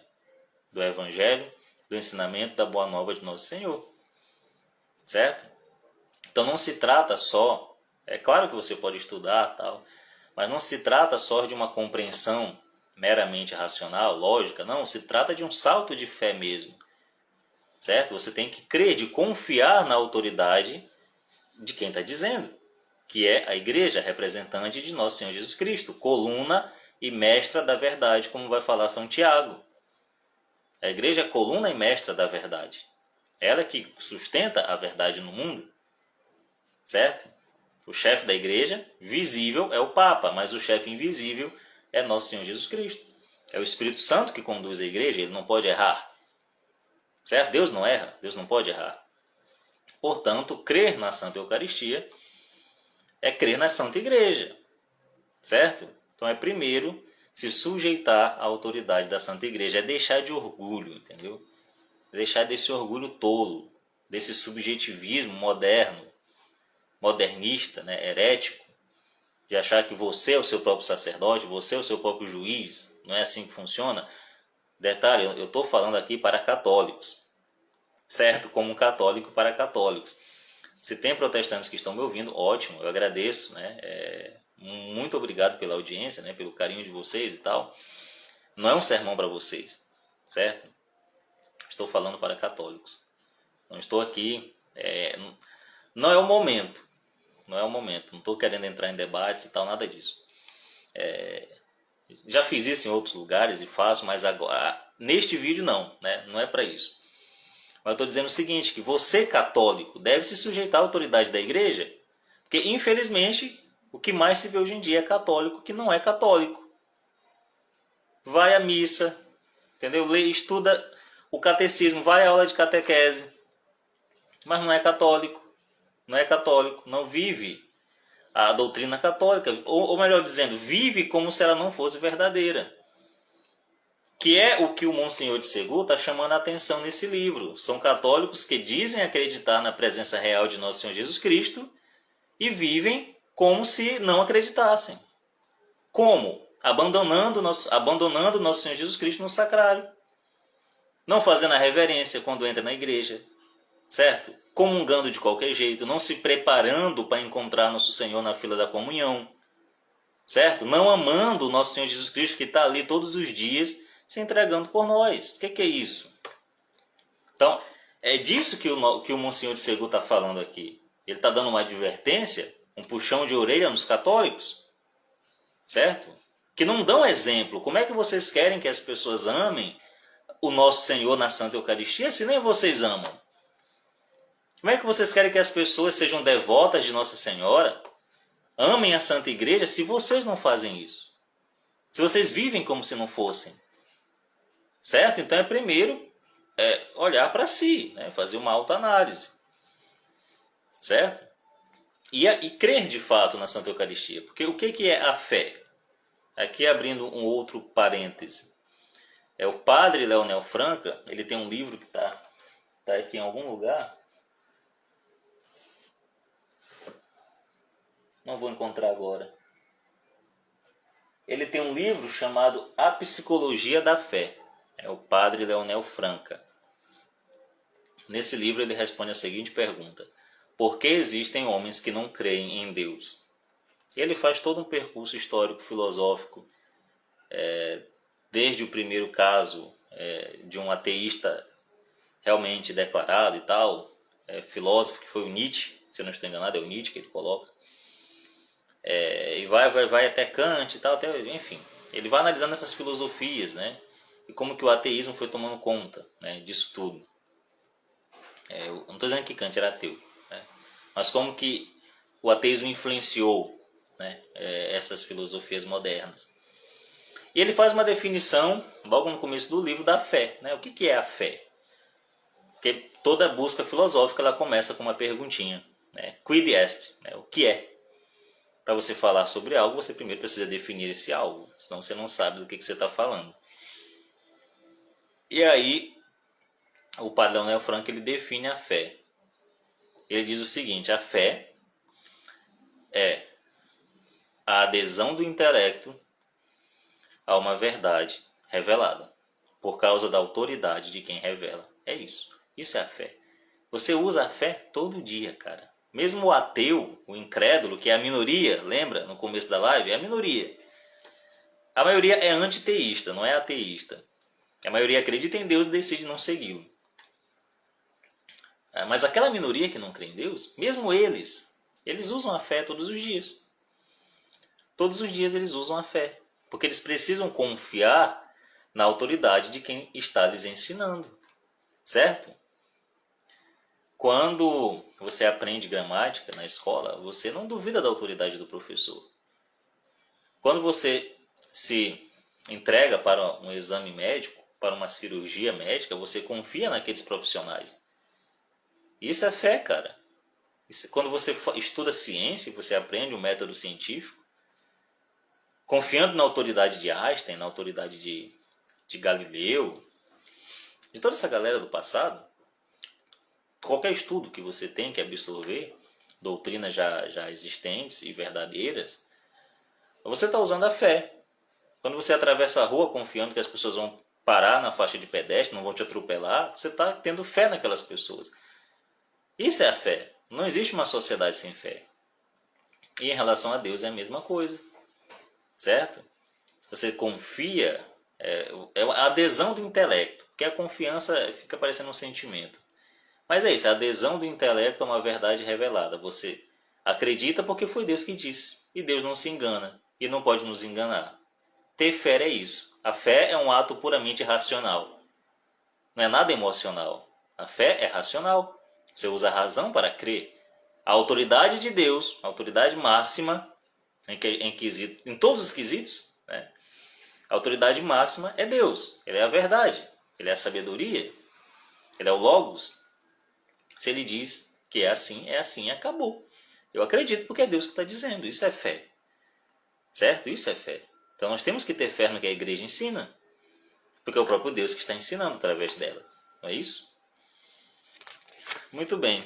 do Evangelho, do ensinamento da Boa Nova de Nosso Senhor. Certo? Então não se trata só, é claro que você pode estudar, tal, mas não se trata só de uma compreensão meramente racional, lógica, não, se trata de um salto de fé mesmo. Certo? Você tem que crer, de confiar na autoridade de quem está dizendo, que é a igreja, representante de Nosso Senhor Jesus Cristo, coluna e mestra da verdade, como vai falar São Tiago. A igreja é coluna e mestra da verdade. Ela que sustenta a verdade no mundo. Certo? O chefe da igreja, visível, é o Papa, mas o chefe invisível é Nosso Senhor Jesus Cristo. É o Espírito Santo que conduz a igreja, ele não pode errar. Certo? Deus não erra, Deus não pode errar. Portanto, crer na Santa Eucaristia é crer na Santa Igreja. Certo? Então é primeiro se sujeitar à autoridade da Santa Igreja, é deixar de orgulho, entendeu? Deixar desse orgulho tolo, desse subjetivismo moderno, modernista, né, herético, de achar que você é o seu próprio sacerdote, você é o seu próprio juiz. Não é assim que funciona. Detalhe, eu estou falando aqui para católicos, certo? Como um católico para católicos. Se tem protestantes que estão me ouvindo, ótimo, eu agradeço, né? Muito obrigado pela audiência, né? Pelo carinho de vocês e tal. Não é um sermão para vocês, certo? Estou falando para católicos. Não estou aqui, não é o momento. Não é o momento, não estou querendo entrar em debates e tal, nada disso. Já fiz isso em outros lugares e faço, mas agora, neste vídeo não, né? Não é para isso. Mas eu estou dizendo o seguinte, que você católico deve se sujeitar à autoridade da igreja, porque infelizmente o que mais se vê hoje em dia é católico que não é católico. Vai à missa, entendeu? Lê, estuda o catecismo, vai à aula de catequese, mas não é católico. Não é católico, não vive a doutrina católica, ou melhor dizendo, vive como se ela não fosse verdadeira. Que é o que o Monsenhor de Segur está chamando a atenção nesse livro. São católicos que dizem acreditar na presença real de Nosso Senhor Jesus Cristo e vivem como se não acreditassem. Como? Abandonando Nosso Senhor Jesus Cristo no sacrário. Não fazendo a reverência quando entra na igreja. Certo? Comungando de qualquer jeito, não se preparando para encontrar Nosso Senhor na fila da comunhão, certo? Não amando o Nosso Senhor Jesus Cristo que está ali todos os dias se entregando por nós. O que é isso? Então, É disso que o Monsenhor de Segu está falando aqui. Ele está dando uma advertência, um puxão de orelha nos católicos, certo? Que não dão exemplo. Como é que vocês querem que as pessoas amem o nosso Senhor na Santa Eucaristia se nem vocês amam? Como é que vocês querem que as pessoas sejam devotas de Nossa Senhora, amem a Santa Igreja, se vocês não fazem isso? Se vocês vivem como se não fossem? Certo? Então primeiro olhar para si, né? Fazer uma autoanálise. Certo? E crer de fato na Santa Eucaristia. Porque o que é a fé? Aqui abrindo um outro parêntese. O padre Leonel Franca, ele tem um livro que está aqui em algum lugar. Não vou encontrar agora. Ele tem um livro chamado A Psicologia da Fé. É o padre Leonel Franca. Nesse livro ele responde a seguinte pergunta: por que existem homens que não creem em Deus? Ele faz todo um percurso histórico-filosófico, desde o primeiro caso de um ateísta realmente declarado e tal, filósofo que foi o Nietzsche, se eu não estou enganado, é o Nietzsche que ele coloca, e vai até Kant e tal, enfim, ele vai analisando essas filosofias, né? E como que o ateísmo foi tomando conta, né, disso tudo. Eu não estou dizendo que Kant era ateu, né? Mas como que o ateísmo influenciou, né, essas filosofias modernas. E ele faz uma definição, logo no começo do livro, da fé, né? O que é a fé? Porque toda busca filosófica ela começa com uma perguntinha, né? Quid est? Né? O que é? Para você falar sobre algo, você primeiro precisa definir esse algo, senão você não sabe do que você está falando. E aí, o padre Leonel Franca ele define a fé. Ele diz o seguinte: a fé é a adesão do intelecto a uma verdade revelada, por causa da autoridade de quem revela. É isso. Isso é a fé. Você usa a fé todo dia, cara. Mesmo o ateu, o incrédulo, que é a minoria, lembra no começo da live? É a minoria. A maioria é antiteísta, não é ateísta. A maioria acredita em Deus e decide não segui-lo. Mas aquela minoria que não crê em Deus, mesmo eles usam a fé todos os dias. Todos os dias eles usam a fé. Porque eles precisam confiar na autoridade de quem está lhes ensinando. Certo? Quando você aprende gramática na escola, você não duvida da autoridade do professor. Quando você se entrega para um exame médico, para uma cirurgia médica, você confia naqueles profissionais. Isso é fé, cara. Quando você estuda ciência, você aprende um método científico, confiando na autoridade de Einstein, na autoridade de Galileu, de toda essa galera do passado, qualquer estudo que você tem que absorver, doutrinas já existentes e verdadeiras, você está usando a fé. Quando você atravessa a rua confiando que as pessoas vão parar na faixa de pedestre, não vão te atropelar, você está tendo fé naquelas pessoas. Isso é a fé. Não existe uma sociedade sem fé. E em relação a Deus é a mesma coisa. Certo? Você confia, é a adesão do intelecto, porque a confiança fica parecendo um sentimento. Mas é isso, a adesão do intelecto a uma verdade revelada. Você acredita porque foi Deus que disse. E Deus não se engana e não pode nos enganar. Ter fé é isso. A fé é um ato puramente racional. Não é nada emocional. A fé é racional. Você usa a razão para crer. A autoridade de Deus, a autoridade máxima, em todos os quesitos, né? A autoridade máxima é Deus. Ele é a verdade. Ele é a sabedoria. Ele é o Logos. Se ele diz que é assim e acabou. Eu acredito porque é Deus que está dizendo. Isso é fé. Certo? Isso é fé. Então nós temos que ter fé no que a igreja ensina. Porque é o próprio Deus que está ensinando através dela. Não é isso? Muito bem.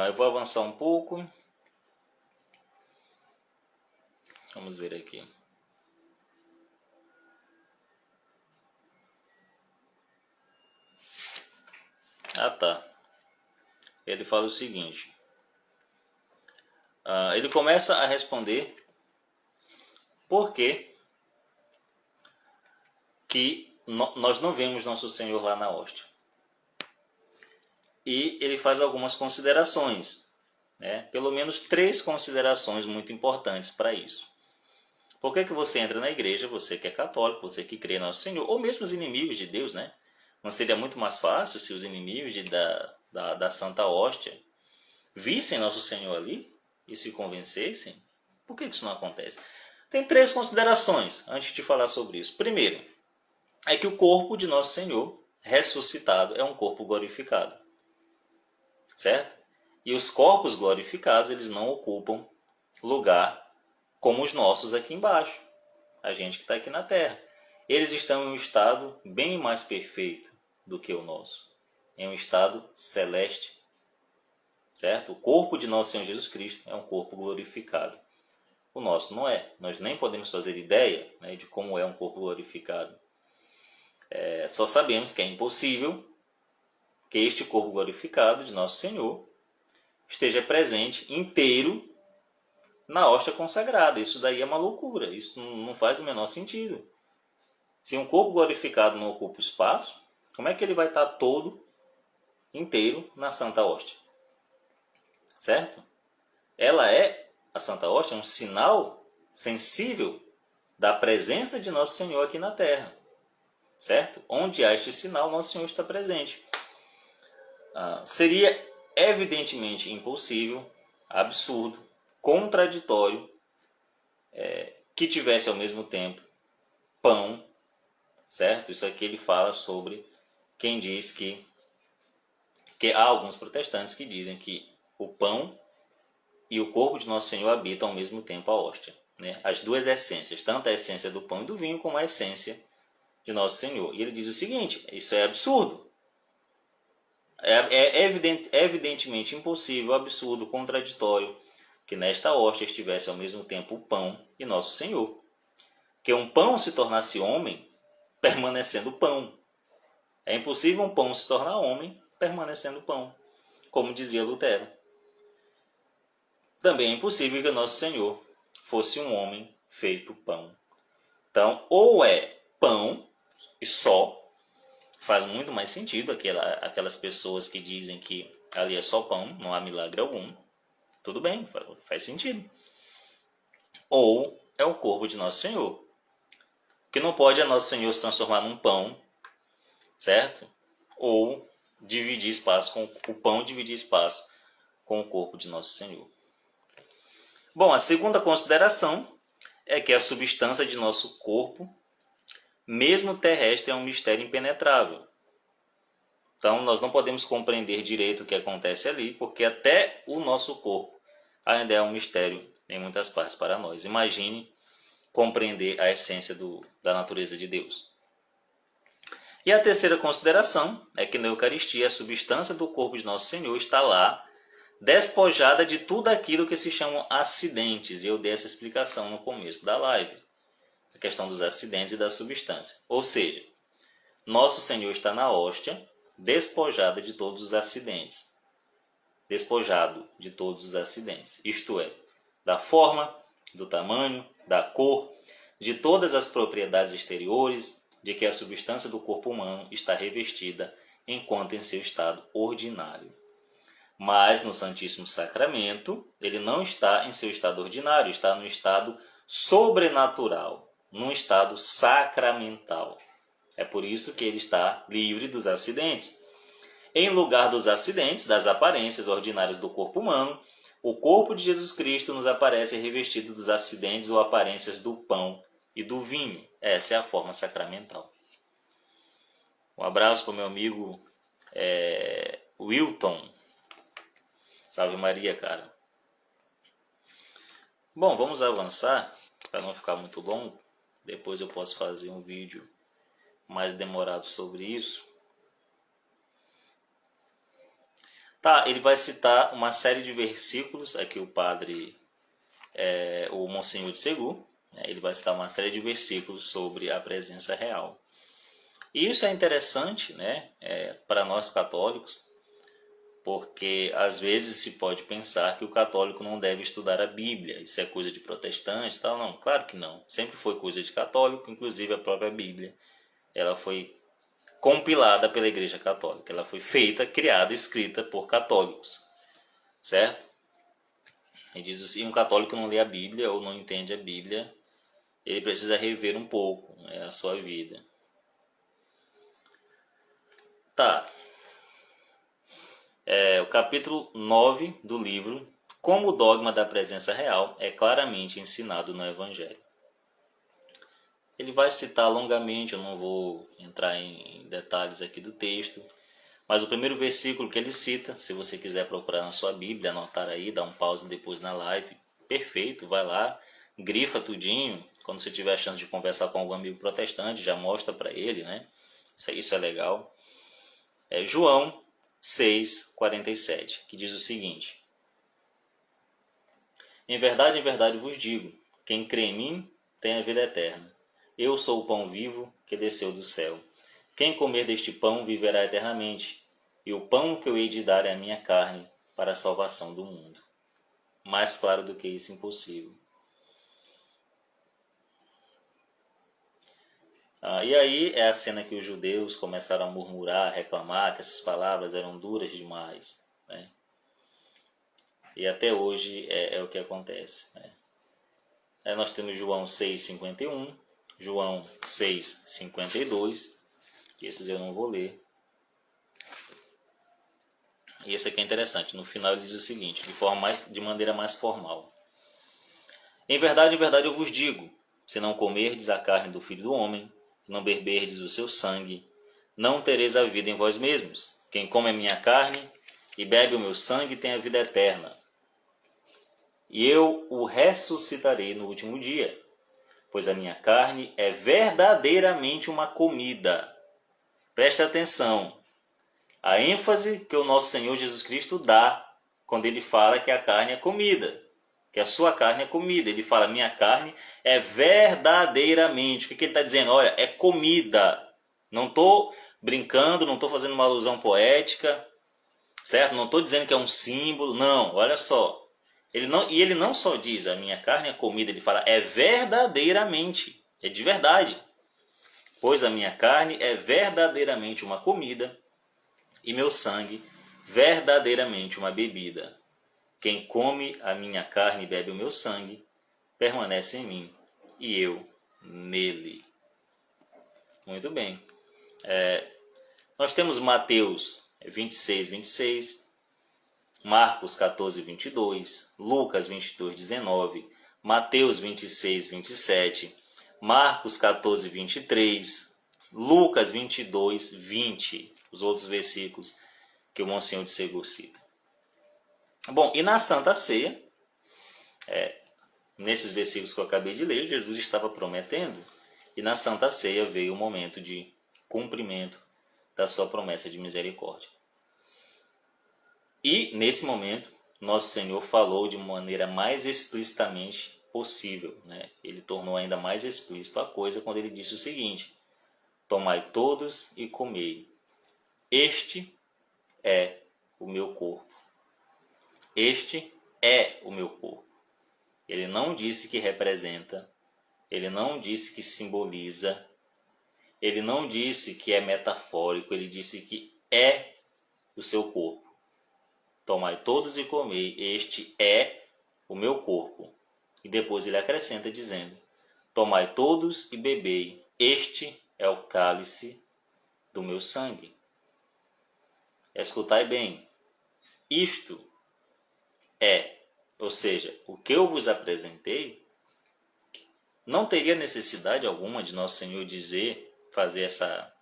Eu vou avançar um pouco. Vamos ver aqui. Tá. Ele fala o seguinte. Ele começa a responder por que nós não vemos nosso Senhor lá na hóstia. E ele faz algumas considerações, né? Pelo menos 3 considerações muito importantes para isso. Por que você entra na igreja, você que é católico, você que crê em nosso Senhor, ou mesmo os inimigos de Deus, né? Não seria muito mais fácil se os inimigos da Santa Hóstia vissem nosso Senhor ali e se convencessem? Por que isso não acontece? Tem 3 considerações antes de falar sobre isso. Primeiro, é que o corpo de nosso Senhor ressuscitado é um corpo glorificado. Certo? E os corpos glorificados, eles não ocupam lugar como os nossos aqui embaixo. A gente que está aqui na Terra. Eles estão em um estado bem mais perfeito do que o nosso. Em um estado celeste. Certo? O corpo de nosso Senhor Jesus Cristo é um corpo glorificado. O nosso não é. Nós nem podemos fazer ideia, né, de como é um corpo glorificado. Só sabemos que é impossível que este corpo glorificado de nosso Senhor esteja presente inteiro na hóstia consagrada. Isso daí é uma loucura. Isso não faz o menor sentido. Se um corpo glorificado não ocupa o espaço, como é que ele vai estar todo inteiro na Santa Hóstia? Certo? A Santa Hóstia é um sinal sensível da presença de nosso Senhor aqui na Terra. Certo? Onde há este sinal, nosso Senhor está presente. Seria evidentemente impossível, absurdo, contraditório, que tivesse ao mesmo tempo pão, certo? Isso aqui ele fala sobre quem diz que há alguns protestantes que dizem que o pão e o corpo de Nosso Senhor habitam ao mesmo tempo a hóstia, né? As duas essências, tanto a essência do pão e do vinho como a essência de Nosso Senhor. E ele diz o seguinte: isso é absurdo. É evidentemente impossível, absurdo, contraditório que nesta hóstia estivesse ao mesmo tempo o pão e Nosso Senhor. Que um pão se tornasse homem permanecendo pão. É impossível um pão se tornar homem permanecendo pão, como dizia Lutero. Também é impossível que Nosso Senhor fosse um homem feito pão. Então, ou é pão e só, faz muito mais sentido aquelas pessoas que dizem que ali é só pão, não há milagre algum. Tudo bem, faz sentido. Ou é o corpo de Nosso Senhor. Que não pode Nosso Senhor se transformar num pão, certo? Ou dividir espaço com o pão, dividir espaço com o corpo de Nosso Senhor. Bom, a segunda consideração é que a substância de nosso corpo, mesmo terrestre, é um mistério impenetrável. Então, nós não podemos compreender direito o que acontece ali, porque até o nosso corpo ainda é um mistério em muitas partes para nós. Imagine compreender a essência da natureza de Deus. E a terceira consideração é que na Eucaristia a substância do corpo de Nosso Senhor está lá, despojada de tudo aquilo que se chamam acidentes. E eu dei essa explicação no começo da live. A questão dos acidentes e da substância. Ou seja, Nosso Senhor está na hóstia, despojada de todos os acidentes. Despojado de todos os acidentes. Isto é, da forma, do tamanho, da cor, de todas as propriedades exteriores, de que a substância do corpo humano está revestida enquanto em seu estado ordinário. Mas no Santíssimo Sacramento, ele não está em seu estado ordinário, está no estado sobrenatural, num estado sacramental. É por isso que ele está livre dos acidentes. Em lugar dos acidentes, das aparências ordinárias do corpo humano, o corpo de Jesus Cristo nos aparece revestido dos acidentes ou aparências do pão e do vinho. Essa é a forma sacramental. Um abraço para o meu amigo Wilton. Salve Maria, cara. Bom, vamos avançar para não ficar muito longo. Depois eu posso fazer um vídeo mais demorado sobre isso. Tá, ele vai citar uma série de versículos. Aqui o padre, o Monsenhor de Segur, ele vai citar uma série de versículos sobre a presença real. E isso é interessante, né, para nós católicos, porque às vezes se pode pensar que o católico não deve estudar a Bíblia, isso é coisa de protestante e tal. Não, claro que não. Sempre foi coisa de católico, inclusive a própria Bíblia ela foi compilada pela Igreja Católica. Ela foi feita, criada, escrita por católicos, certo? E diz assim, um católico não lê a Bíblia ou não entende a Bíblia, ele precisa rever um pouco, né, a sua vida. Tá. O capítulo 9 do livro, Como o dogma da presença real é claramente ensinado no Evangelho. Ele vai citar longamente, eu não vou entrar em detalhes aqui do texto, mas o primeiro versículo que ele cita, se você quiser procurar na sua Bíblia, anotar aí, dá um pause depois na live, perfeito, vai lá, grifa tudinho, quando você tiver a chance de conversar com algum amigo protestante, já mostra para ele, né? Isso é legal. João 6,47, que diz o seguinte: em verdade vos digo, quem crê em mim tem a vida eterna. Eu sou o pão vivo que desceu do céu. Quem comer deste pão viverá eternamente, e o pão que eu hei de dar é a minha carne para a salvação do mundo. Mais claro do que isso, impossível. E aí é a cena que os judeus começaram a murmurar, a reclamar que essas palavras eram duras demais, né? E até hoje é o que acontece, né? Aí nós temos João 6,51, João 6,52, que esses eu não vou ler. E esse aqui é interessante, no final ele diz o seguinte, de maneira mais formal. Em verdade eu vos digo, se não comerdes a carne do Filho do Homem, não beberdes o seu sangue, não tereis a vida em vós mesmos. Quem come a minha carne e bebe o meu sangue tem a vida eterna. E eu o ressuscitarei no último dia, pois a minha carne é verdadeiramente uma comida. Preste atenção, a ênfase que o nosso Senhor Jesus Cristo dá quando ele fala que a carne é comida, que a sua carne é comida. Ele fala, minha carne é verdadeiramente. O que ele está dizendo? Olha, é comida. Não estou brincando, não estou fazendo uma alusão poética, certo? Não estou dizendo que é um símbolo, não, olha só. Ele não só diz, a minha carne é comida, ele fala, é verdadeiramente, é de verdade. Pois a minha carne é verdadeiramente uma comida e meu sangue verdadeiramente uma bebida. Quem come a minha carne e bebe o meu sangue, permanece em mim e eu nele. Muito bem. Nós temos Mateus 26:26, Marcos 14:22, Lucas 22:19, Mateus 26:27, Marcos 14:23, Lucas 22:20, os outros versículos que o Monsenhor de Segur cita. Bom, e na Santa Ceia, nesses versículos que eu acabei de ler, Jesus estava prometendo, e na Santa Ceia veio o momento de cumprimento da sua promessa de misericórdia. E, nesse momento, nosso Senhor falou de maneira mais explicitamente possível, né? Ele tornou ainda mais explícito a coisa quando ele disse o seguinte: tomai todos e comei. Este é o meu corpo. Este é o meu corpo. Ele não disse que representa, ele não disse que simboliza, ele não disse que é metafórico, ele disse que é o seu corpo. Tomai todos e comei, este é o meu corpo. E depois ele acrescenta dizendo, tomai todos e bebei, este é o cálice do meu sangue. Escutai bem, isto ou seja, o que eu vos apresentei, não teria necessidade alguma de Nosso Senhor fazer essa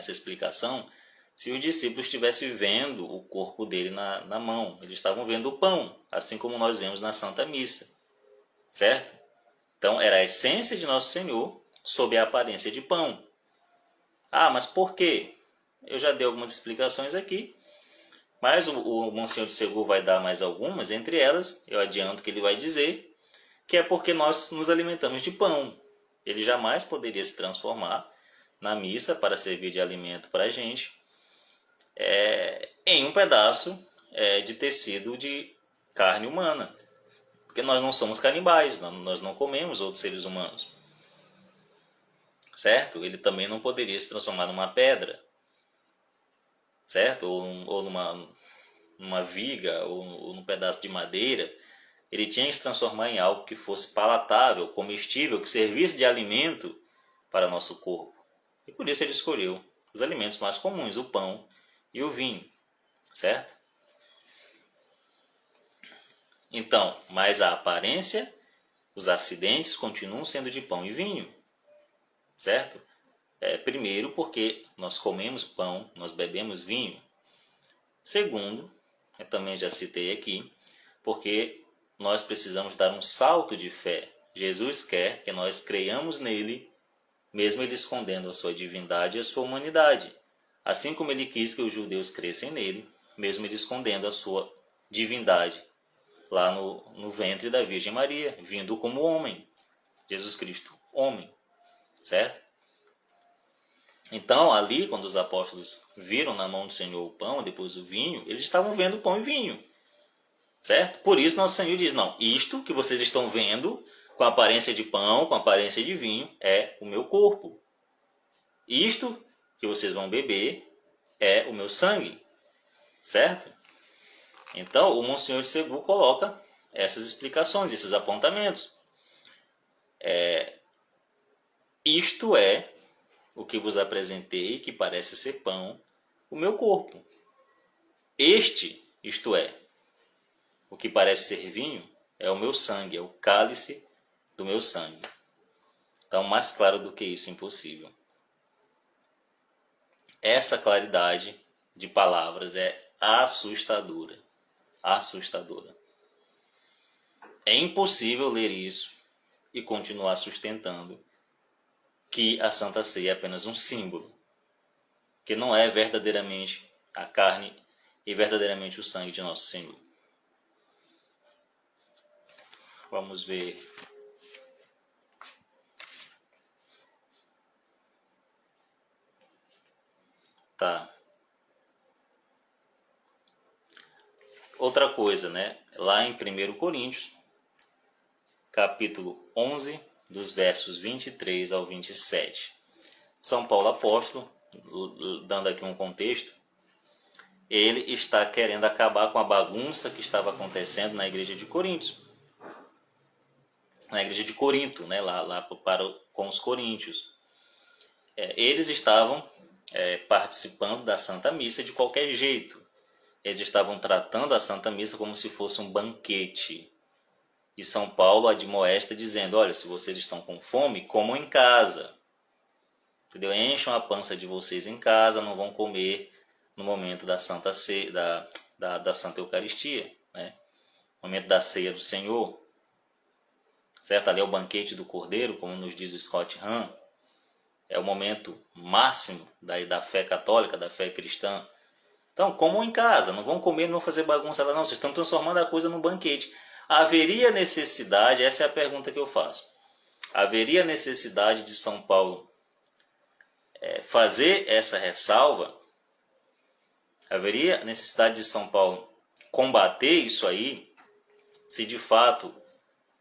explicação, se os discípulos estivessem vendo o corpo dele na mão. Eles estavam vendo o pão, assim como nós vemos na Santa Missa, certo? Então, era a essência de Nosso Senhor sob a aparência de pão. Mas por quê? Eu já dei algumas explicações aqui, mas o Monsenhor de Segur vai dar mais algumas. Entre elas, eu adianto que ele vai dizer que é porque nós nos alimentamos de pão. Ele jamais poderia se transformar na missa para servir de alimento para a gente em um pedaço de tecido de carne humana. Porque nós não somos canibais, nós não comemos outros seres humanos. certo? Ele também não poderia se transformar numa pedra, certo? Ou numa viga, ou num pedaço de madeira. Ele tinha que se transformar em algo que fosse palatável, comestível, que servisse de alimento para nosso corpo. E por isso ele escolheu os alimentos mais comuns, o pão e o vinho, certo? Então, mas a aparência, os acidentes continuam sendo de pão e vinho, certo? Primeiro, porque nós comemos pão, nós bebemos vinho. Segundo, eu também já citei aqui, porque nós precisamos dar um salto de fé. Jesus quer que nós creiamos nele, mesmo ele escondendo a sua divindade e a sua humanidade. Assim como ele quis que os judeus crescem nele, mesmo ele escondendo a sua divindade lá no ventre da Virgem Maria, vindo como homem. Jesus Cristo, homem, certo? Então, ali, quando os apóstolos viram na mão do Senhor o pão e depois o vinho, eles estavam vendo pão e vinho, certo? Por isso, nosso Senhor diz, não, isto que vocês estão vendo, com aparência de pão, com aparência de vinho, é o meu corpo. Isto que vocês vão beber é o meu sangue, certo? Então, o Monsenhor de Cebu coloca essas explicações, esses apontamentos. Isto é o que vos apresentei, que parece ser pão, o meu corpo. Isto é, o que parece ser vinho, é o meu sangue, é o cálice do meu sangue. Então, mais claro do que isso, impossível. Essa claridade de palavras é assustadora. Assustadora. É impossível ler isso e continuar sustentando que a Santa Ceia é apenas um símbolo, que não é verdadeiramente a carne e verdadeiramente o sangue de nosso Senhor. Vamos ver. Tá. Outra coisa, né? Lá em 1 Coríntios, capítulo 11, dos versos 23 ao 27. São Paulo apóstolo, dando aqui um contexto, ele está querendo acabar com a bagunça que estava acontecendo na igreja de Coríntios. Na igreja de Corinto, né? lá com os coríntios. Eles estavam participando da Santa Missa de qualquer jeito. Eles estavam tratando a Santa Missa como se fosse um banquete. E São Paulo admoesta dizendo, olha, se vocês estão com fome, comam em casa. Entendeu? Encham a pança de vocês em casa, não vão comer no momento da Santa Ceia, da Santa Eucaristia, né? No momento da ceia do Senhor. Certo? Ali é o banquete do Cordeiro, como nos diz o Scott Hahn. É o momento máximo da fé católica, da fé cristã. Então, comam em casa, não vão comer, não vão fazer bagunça lá, não. Vocês estão transformando a coisa num banquete. Haveria necessidade, essa é a pergunta que eu faço, haveria necessidade de São Paulo fazer essa ressalva? Haveria necessidade de São Paulo combater isso aí, se de fato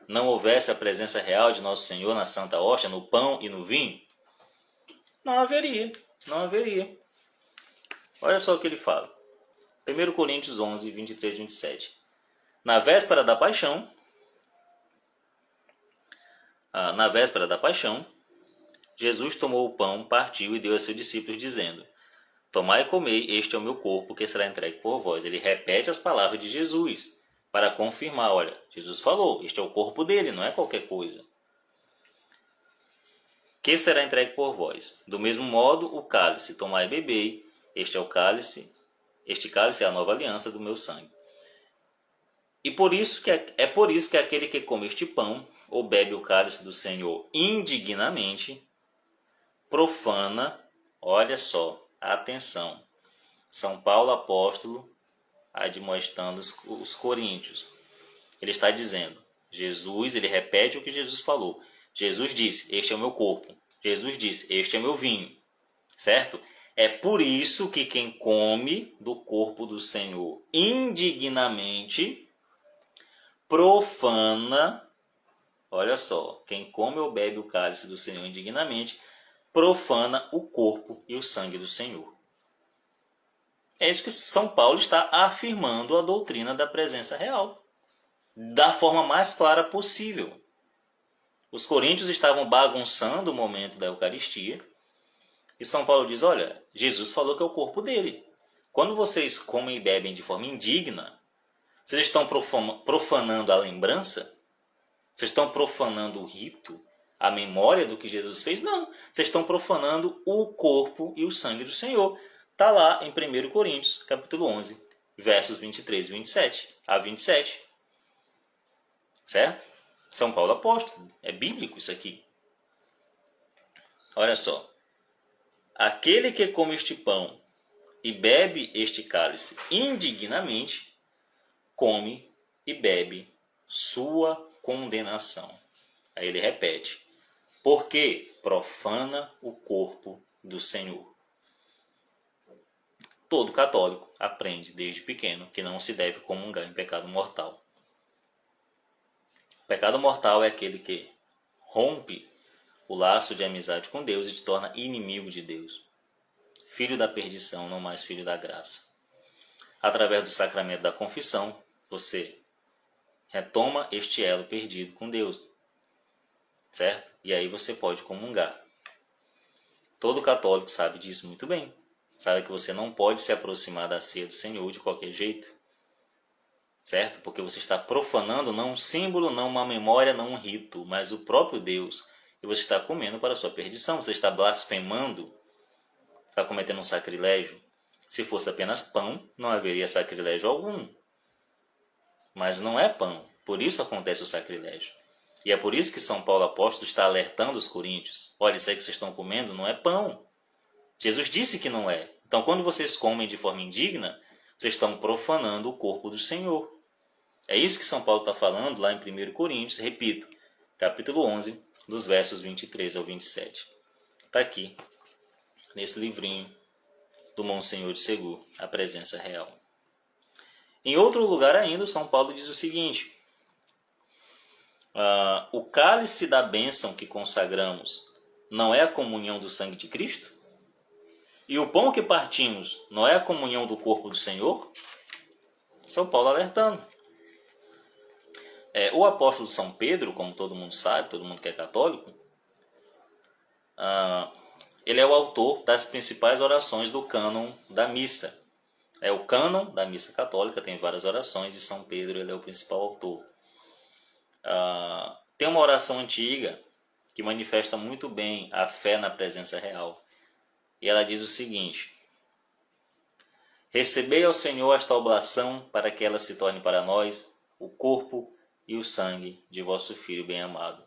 não houvesse a presença real de Nosso Senhor na Santa Hóstia, no pão e no vinho? Não haveria, não haveria. Olha só o que ele fala. 1 Coríntios 11, 23 e 27. Na véspera da paixão, Jesus tomou o pão, partiu e deu a seus discípulos, dizendo, tomai e comei, este é o meu corpo, que será entregue por vós. Ele repete as palavras de Jesus, para confirmar, olha, Jesus falou, este é o corpo dele, não é qualquer coisa. Que será entregue por vós. Do mesmo modo, o cálice, tomai e bebei, este cálice é a nova aliança do meu sangue. E por isso que aquele que come este pão, ou bebe o cálice do Senhor indignamente, profana, olha só, atenção, São Paulo apóstolo admoestando os coríntios. Ele está dizendo, Jesus, ele repete o que Jesus falou. Jesus disse, este é o meu corpo. Jesus disse, este é meu vinho. Certo? É por isso que quem come do corpo do Senhor indignamente profana, olha só, quem come ou bebe o cálice do Senhor indignamente, profana o corpo e o sangue do Senhor. É isso que São Paulo está afirmando a doutrina da presença real, da forma mais clara possível. Os coríntios estavam bagunçando o momento da Eucaristia, e São Paulo diz, olha, Jesus falou que é o corpo dele. Quando vocês comem e bebem de forma indigna, vocês estão profanando a lembrança? Vocês estão profanando o rito, a memória do que Jesus fez? Não, vocês estão profanando o corpo e o sangue do Senhor. Está lá em 1 Coríntios, capítulo 11, versos 23 e 27 a 27. Certo? São Paulo apóstolo. É bíblico isso aqui. Olha só. Aquele que come este pão e bebe este cálice indignamente, come e bebe sua condenação. Aí ele repete. Porque profana o corpo do Senhor. Todo católico aprende desde pequeno que não se deve comungar em pecado mortal. O pecado mortal é aquele que rompe o laço de amizade com Deus e te torna inimigo de Deus. Filho da perdição, não mais filho da graça. Através do sacramento da confissão, você retoma este elo perdido com Deus. Certo? E aí você pode comungar. Todo católico sabe disso muito bem. Sabe que você não pode se aproximar da ceia do Senhor de qualquer jeito. Certo? Porque você está profanando não um símbolo, não uma memória, não um rito, mas o próprio Deus. E você está comendo para a sua perdição. Você está blasfemando. Está cometendo um sacrilégio. Se fosse apenas pão, não haveria sacrilégio algum. Mas não é pão. Por isso acontece o sacrilégio. E é por isso que São Paulo apóstolo está alertando os coríntios. Olha, isso aí que vocês estão comendo não é pão. Jesus disse que não é. Então, quando vocês comem de forma indigna, vocês estão profanando o corpo do Senhor. É isso que São Paulo está falando lá em 1 Coríntios, repito, capítulo 11, dos versos 23 ao 27. Está aqui, nesse livrinho do Monsenhor de Segur, A Presença Real. Em outro lugar ainda, São Paulo diz o seguinte, o cálice da bênção que consagramos não é a comunhão do sangue de Cristo? E o pão que partimos não é a comunhão do corpo do Senhor? São Paulo alertando. O apóstolo São Pedro, como todo mundo sabe, todo mundo que é católico, ele é o autor das principais orações do cânon da missa. É o cânon da missa católica, tem várias orações, e São Pedro ele é o principal autor. Tem uma oração antiga que manifesta muito bem a fé na presença real. E ela diz o seguinte: recebei ao Senhor esta oblação para que ela se torne para nós o corpo e o sangue de vosso Filho bem-amado,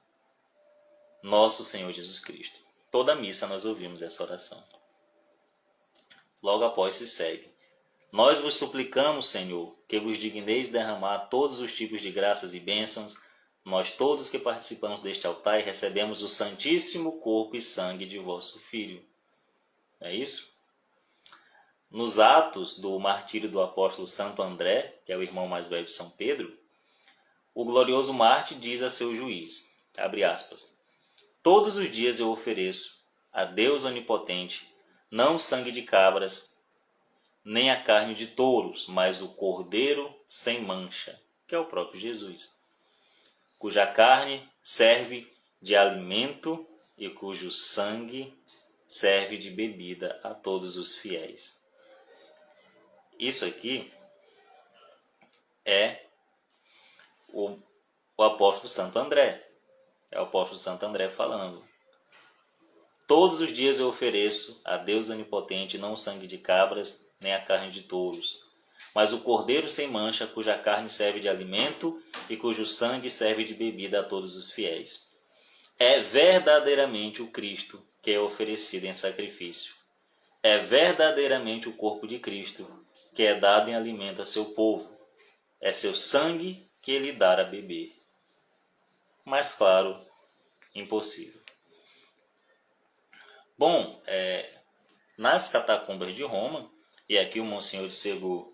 nosso Senhor Jesus Cristo. Toda a missa nós ouvimos essa oração. Logo após se segue: nós vos suplicamos, Senhor, que vos digneis derramar todos os tipos de graças e bênçãos, nós todos que participamos deste altar e recebemos o santíssimo corpo e sangue de vosso Filho. É isso? Nos atos do martírio do apóstolo Santo André, que é o irmão mais velho de São Pedro, o glorioso Marte diz a seu juiz, abre aspas, todos os dias eu ofereço a Deus onipotente, não sangue de cabras, nem a carne de touros, mas o cordeiro sem mancha, que é o próprio Jesus, cuja carne serve de alimento e cujo sangue serve de bebida a todos os fiéis. Isso aqui é o apóstolo Santo André. É o apóstolo Santo André falando. Todos os dias eu ofereço a Deus onipotente não o sangue de cabras, nem a carne de touros, mas o cordeiro sem mancha, cuja carne serve de alimento e cujo sangue serve de bebida a todos os fiéis. É verdadeiramente o Cristo que é oferecido em sacrifício. É verdadeiramente o corpo de Cristo que é dado em alimento a seu povo. É seu sangue que ele dá a beber. Mas, claro, impossível. Bom, nas catacumbas de Roma, e aqui o Monsenhor de Segur,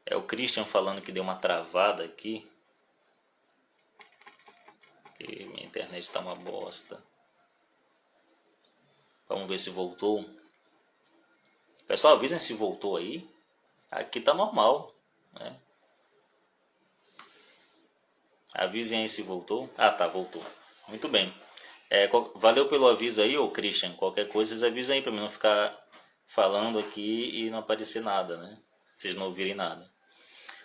é o Christian falando que deu uma travada aqui. E minha internet tá uma bosta. Vamos ver se voltou. Pessoal, avisem se voltou aí. Aqui tá normal, né? Avisem aí se voltou. Ah, tá, voltou. Muito bem. Valeu pelo aviso aí, ô Christian. Qualquer coisa, vocês avisam aí pra mim não ficar falando aqui e não aparecer nada, né? Vocês não ouvirem nada.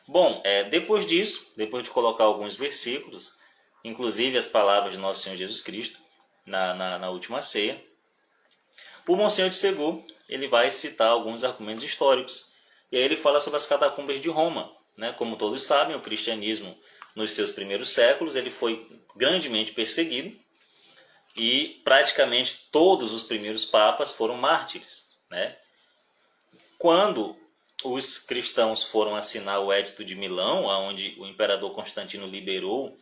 Bom, depois disso, depois de colocar alguns versículos, inclusive as palavras de Nosso Senhor Jesus Cristo, na última ceia, o Monsenhor de Ségur, ele vai citar alguns argumentos históricos. E aí ele fala sobre as catacumbas de Roma, né? Como todos sabem, o cristianismo, nos seus primeiros séculos, ele foi grandemente perseguido e praticamente todos os primeiros papas foram mártires, né? Quando os cristãos foram assinar o Edito de Milão, onde o imperador Constantino liberou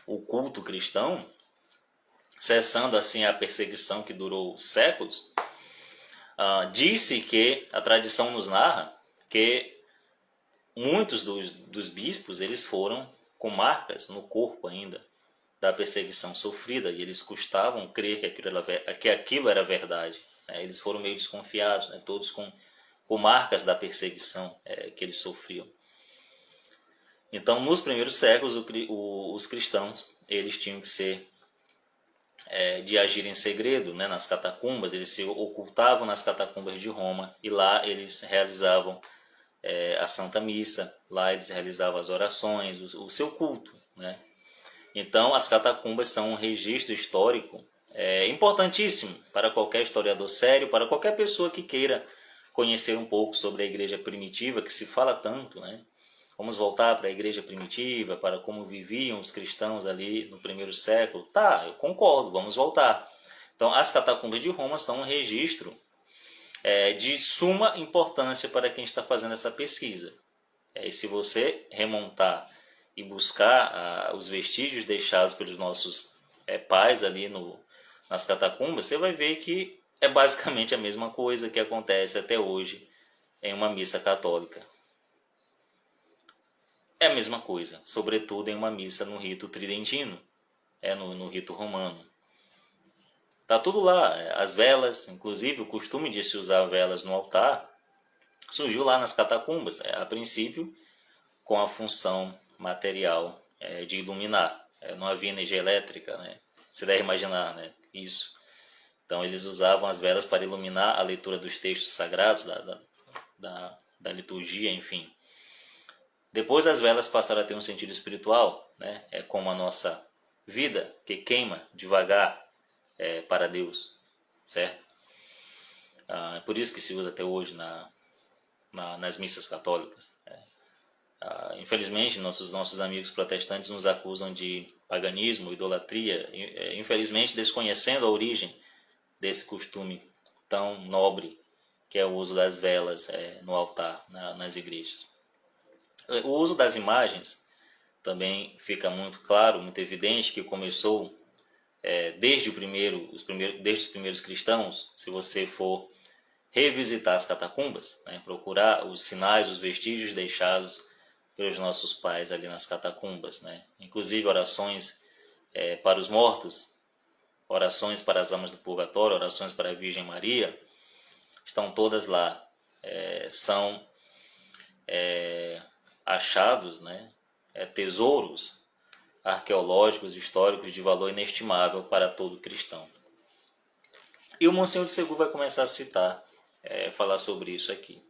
o culto cristão, cessando assim a perseguição que durou séculos, disse que, a tradição nos narra, que muitos dos bispos eles foram com marcas no corpo ainda da perseguição sofrida, e eles custavam crer que aquilo era verdade, né? Eles foram meio desconfiados, né? Todos com marcas da perseguição que eles sofriam. Então, nos primeiros séculos, os cristãos eles tinham que ser de agir em segredo, né? Nas catacumbas, eles se ocultavam nas catacumbas de Roma, e lá eles realizavam a Santa Missa, lá eles realizavam as orações, o seu culto, né? Então, as catacumbas são um registro histórico importantíssimo para qualquer historiador sério, para qualquer pessoa que queira conhecer um pouco sobre a igreja primitiva, que se fala tanto, né? Vamos voltar para a igreja primitiva, para como viviam os cristãos ali no primeiro século. Tá, eu concordo, vamos voltar. Então, as catacumbas de Roma são um registro de suma importância para quem está fazendo essa pesquisa. E se você remontar e buscar os vestígios deixados pelos nossos pais ali nas catacumbas, você vai ver que é basicamente a mesma coisa que acontece até hoje em uma missa católica. É a mesma coisa, sobretudo em uma missa no rito tridentino, no rito romano. Tá tudo lá, as velas, inclusive o costume de se usar velas no altar, surgiu lá nas catacumbas, a princípio com a função material de iluminar. Não havia energia elétrica, né? Você deve imaginar, né? Isso. Então eles usavam as velas para iluminar a leitura dos textos sagrados, da liturgia, enfim. Depois as velas passaram a ter um sentido espiritual, né? É como a nossa vida que queima devagar para Deus, certo? É por isso que se usa até hoje nas missas católicas. Infelizmente, nossos amigos protestantes nos acusam de paganismo, idolatria, infelizmente desconhecendo a origem desse costume tão nobre que é o uso das velas no altar, nas igrejas. O uso das imagens também fica muito claro, muito evidente que começou desde os primeiros cristãos. Se você for revisitar as catacumbas, né, procurar os sinais, os vestígios deixados pelos nossos pais ali nas catacumbas, né? Inclusive orações para os mortos, orações para as almas do purgatório, orações para a Virgem Maria, estão todas lá. São achados, né? Tesouros arqueológicos, históricos de valor inestimável para todo cristão. E o Monsenhor de Ségur vai começar a citar, falar sobre isso aqui.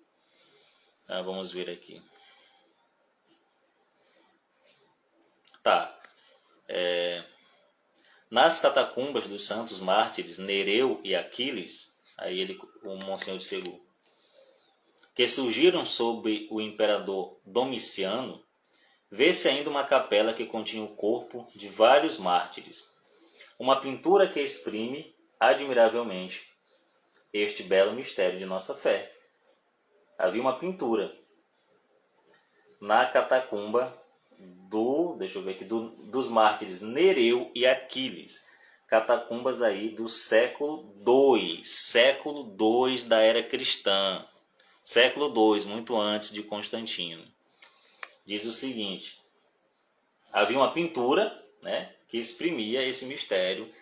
Vamos ver aqui. Tá. Nas catacumbas dos santos mártires Nereu e Aquiles, o Monsenhor de Ségur, que surgiram sob o imperador Domiciano, vê-se ainda uma capela que continha o corpo de vários mártires, uma pintura que exprime admiravelmente este belo mistério de nossa fé. Havia uma pintura na catacumba dos mártires Nereu e Aquiles, catacumbas aí do século II da era cristã, século II, muito antes de Constantino. Diz o seguinte: havia uma pintura, né, que exprimia esse mistério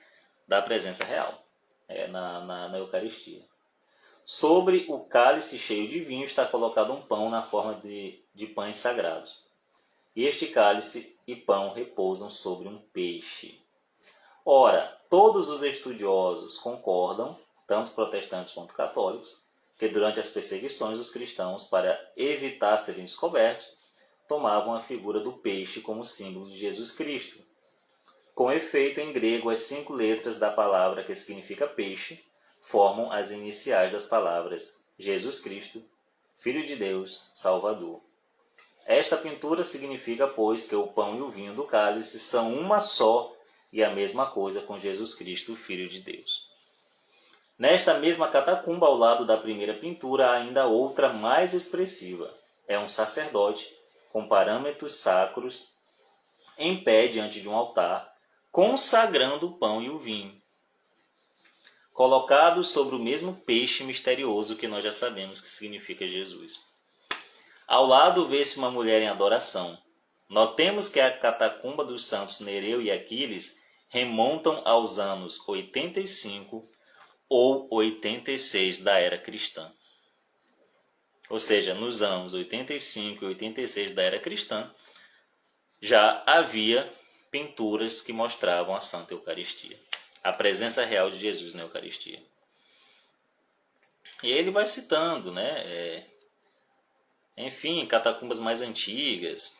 da presença real na Eucaristia. Sobre o cálice cheio de vinho está colocado um pão na forma de pães sagrados. E este cálice e pão repousam sobre um peixe. Ora, todos os estudiosos concordam, tanto protestantes quanto católicos, que durante as perseguições os cristãos, para evitar serem descobertos, tomavam a figura do peixe como símbolo de Jesus Cristo. Com efeito, em grego, as 5 letras da palavra que significa peixe formam as iniciais das palavras Jesus Cristo, Filho de Deus, Salvador. Esta pintura significa, pois, que o pão e o vinho do cálice são uma só e a mesma coisa com Jesus Cristo, Filho de Deus. Nesta mesma catacumba, ao lado da primeira pintura, há ainda outra mais expressiva. É um sacerdote com parâmetros sacros em pé diante de um altar, consagrando o pão e o vinho, colocados sobre o mesmo peixe misterioso que nós já sabemos que significa Jesus. Ao lado vê-se uma mulher em adoração. Notemos que a catacumba dos santos Nereu e Aquiles remontam aos anos 85 ou 86 da era cristã. Ou seja, nos anos 85 e 86 da era cristã, já havia pinturas que mostravam a Santa Eucaristia, a presença real de Jesus na Eucaristia. E ele vai citando, enfim, catacumbas mais antigas.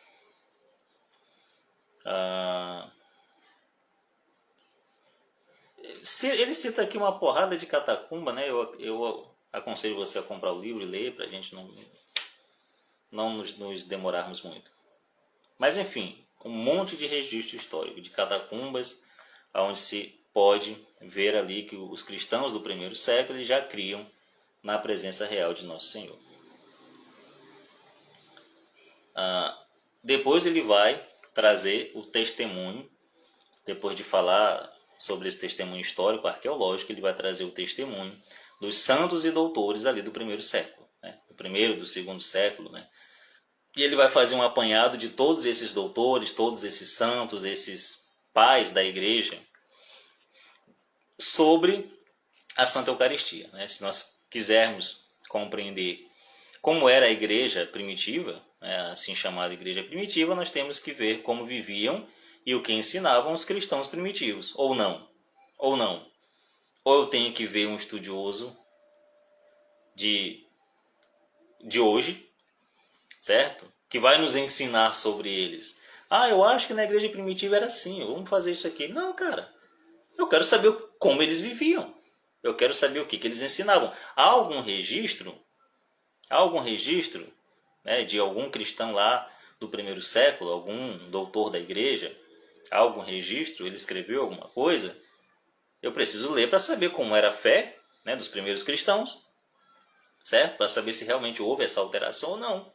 Ele cita aqui uma porrada de catacumba, eu aconselho você a comprar o livro e ler, para a gente não nos demorarmos muito. Mas, enfim, um monte de registro histórico de catacumbas, onde se pode ver ali que os cristãos do primeiro século eles já criam na presença real de Nosso Senhor. Depois ele vai trazer o testemunho, depois de falar sobre esse testemunho histórico, arqueológico, ele vai trazer o testemunho dos santos e doutores ali do primeiro século, do primeiro, do segundo século, E ele vai fazer um apanhado de todos esses doutores, todos esses santos, esses pais da igreja, sobre a Santa Eucaristia. Se nós quisermos compreender como era a igreja primitiva, assim chamada igreja primitiva, nós temos que ver como viviam e o que ensinavam os cristãos primitivos, ou não. Ou eu tenho que ver um estudioso de hoje, certo? Que vai nos ensinar sobre eles. Eu acho que na igreja primitiva era assim, vamos fazer isso aqui. Não, cara, eu quero saber como eles viviam. Eu quero saber o que eles ensinavam. Há algum registro de algum cristão lá do primeiro século, algum doutor da igreja, há algum registro, ele escreveu alguma coisa? Eu preciso ler para saber como era a fé dos primeiros cristãos, certo? Para saber se realmente houve essa alteração ou não.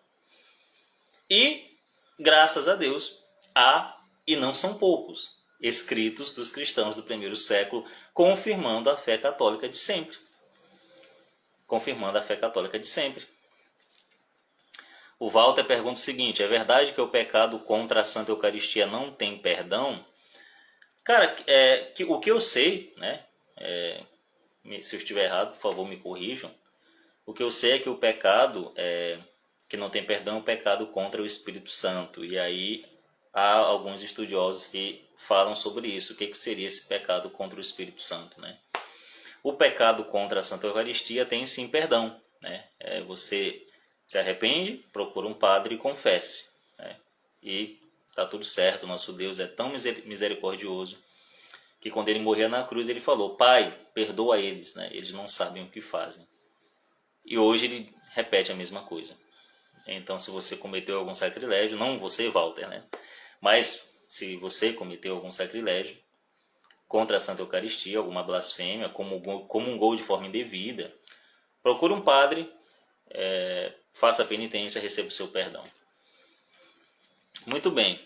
E, graças a Deus, há, e não são poucos, escritos dos cristãos do primeiro século confirmando a fé católica de sempre. O Walter pergunta o seguinte: é verdade que o pecado contra a Santa Eucaristia não tem perdão? Cara, o que eu sei, se eu estiver errado, por favor, me corrijam. O que eu sei é que o pecado que não tem perdão é o pecado contra o Espírito Santo. E aí há alguns estudiosos que falam sobre isso. O que seria esse pecado contra o Espírito Santo, O pecado contra a Santa Eucaristia tem sim perdão, você se arrepende, procura um padre e confesse, e está tudo certo. Nosso Deus é tão misericordioso que quando ele morria na cruz ele falou: Pai, perdoa eles, eles não sabem o que fazem. E hoje ele repete a mesma coisa. Então, se você cometeu algum sacrilégio, não você, Walter, mas se você cometeu algum sacrilégio contra a Santa Eucaristia, alguma blasfêmia, comungou de forma indevida, procure um padre, faça a penitência, receba o seu perdão. Muito bem.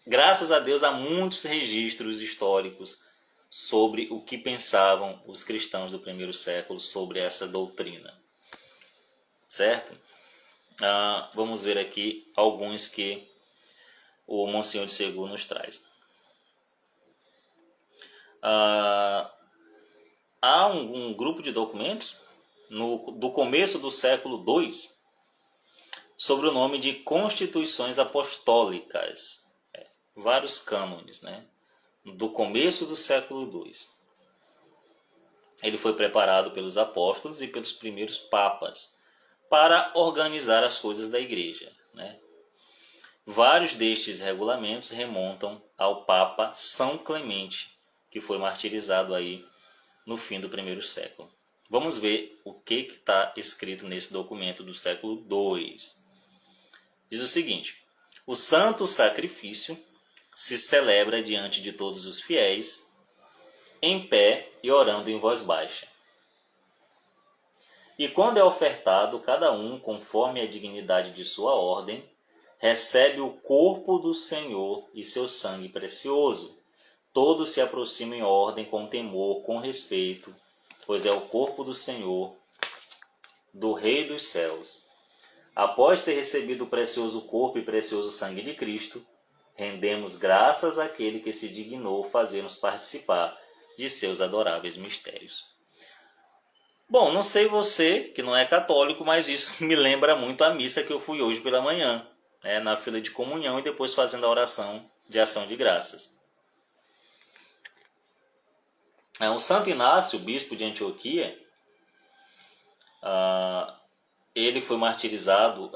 Graças a Deus há muitos registros históricos sobre o que pensavam os cristãos do primeiro século sobre essa doutrina. Certo? Vamos ver aqui alguns que o Monsenhor de Ségur nos traz. Há um grupo de documentos do começo do século II sobre o nome de Constituições Apostólicas, vários cânones, né? Do começo do século II. Ele foi preparado pelos apóstolos e pelos primeiros papas para organizar as coisas da igreja, né? Vários destes regulamentos remontam ao Papa São Clemente, que foi martirizado aí no fim do primeiro século. Vamos ver o que está escrito nesse documento do século II. Diz o seguinte: o santo sacrifício se celebra diante de todos os fiéis, em pé e orando em voz baixa. E quando é ofertado, cada um, conforme a dignidade de sua ordem, recebe o corpo do Senhor e seu sangue precioso. Todos se aproximam em ordem com temor, com respeito, pois é o corpo do Senhor, do Rei dos céus. Após ter recebido o precioso corpo e precioso sangue de Cristo, rendemos graças àquele que se dignou fazer-nos participar de seus adoráveis mistérios. Bom, não sei você que não é católico, mas isso me lembra muito a missa que eu fui hoje pela manhã, né, na fila de comunhão e depois fazendo a oração de ação de graças. O Santo Inácio, bispo de Antioquia, ele foi martirizado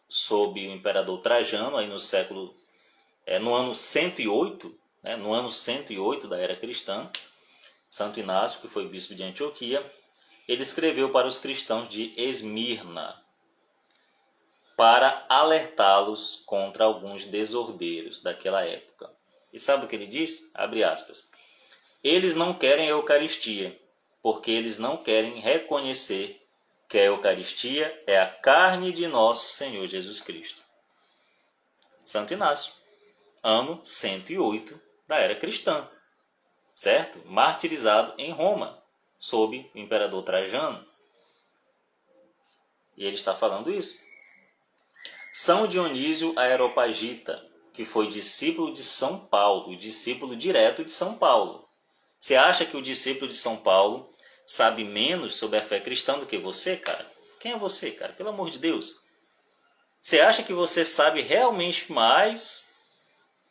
sob o imperador Trajano aí no ano 108, né, no ano 108 da era cristã. Santo Inácio, que foi bispo de Antioquia, ele escreveu para os cristãos de Esmirna para alertá-los contra alguns desordeiros daquela época. E sabe o que ele diz? Abre aspas. Eles não querem a Eucaristia, porque eles não querem reconhecer que a Eucaristia é a carne de nosso Senhor Jesus Cristo. Santo Inácio, ano 108 da era cristã, certo? Martirizado em Roma, sob o imperador Trajano. E ele está falando isso. São Dionísio Areopagita, que foi discípulo de São Paulo, discípulo direto de São Paulo. Você acha que o discípulo de São Paulo sabe menos sobre a fé cristã do que você, cara? Quem é você, cara? Pelo amor de Deus. Você acha que você sabe realmente mais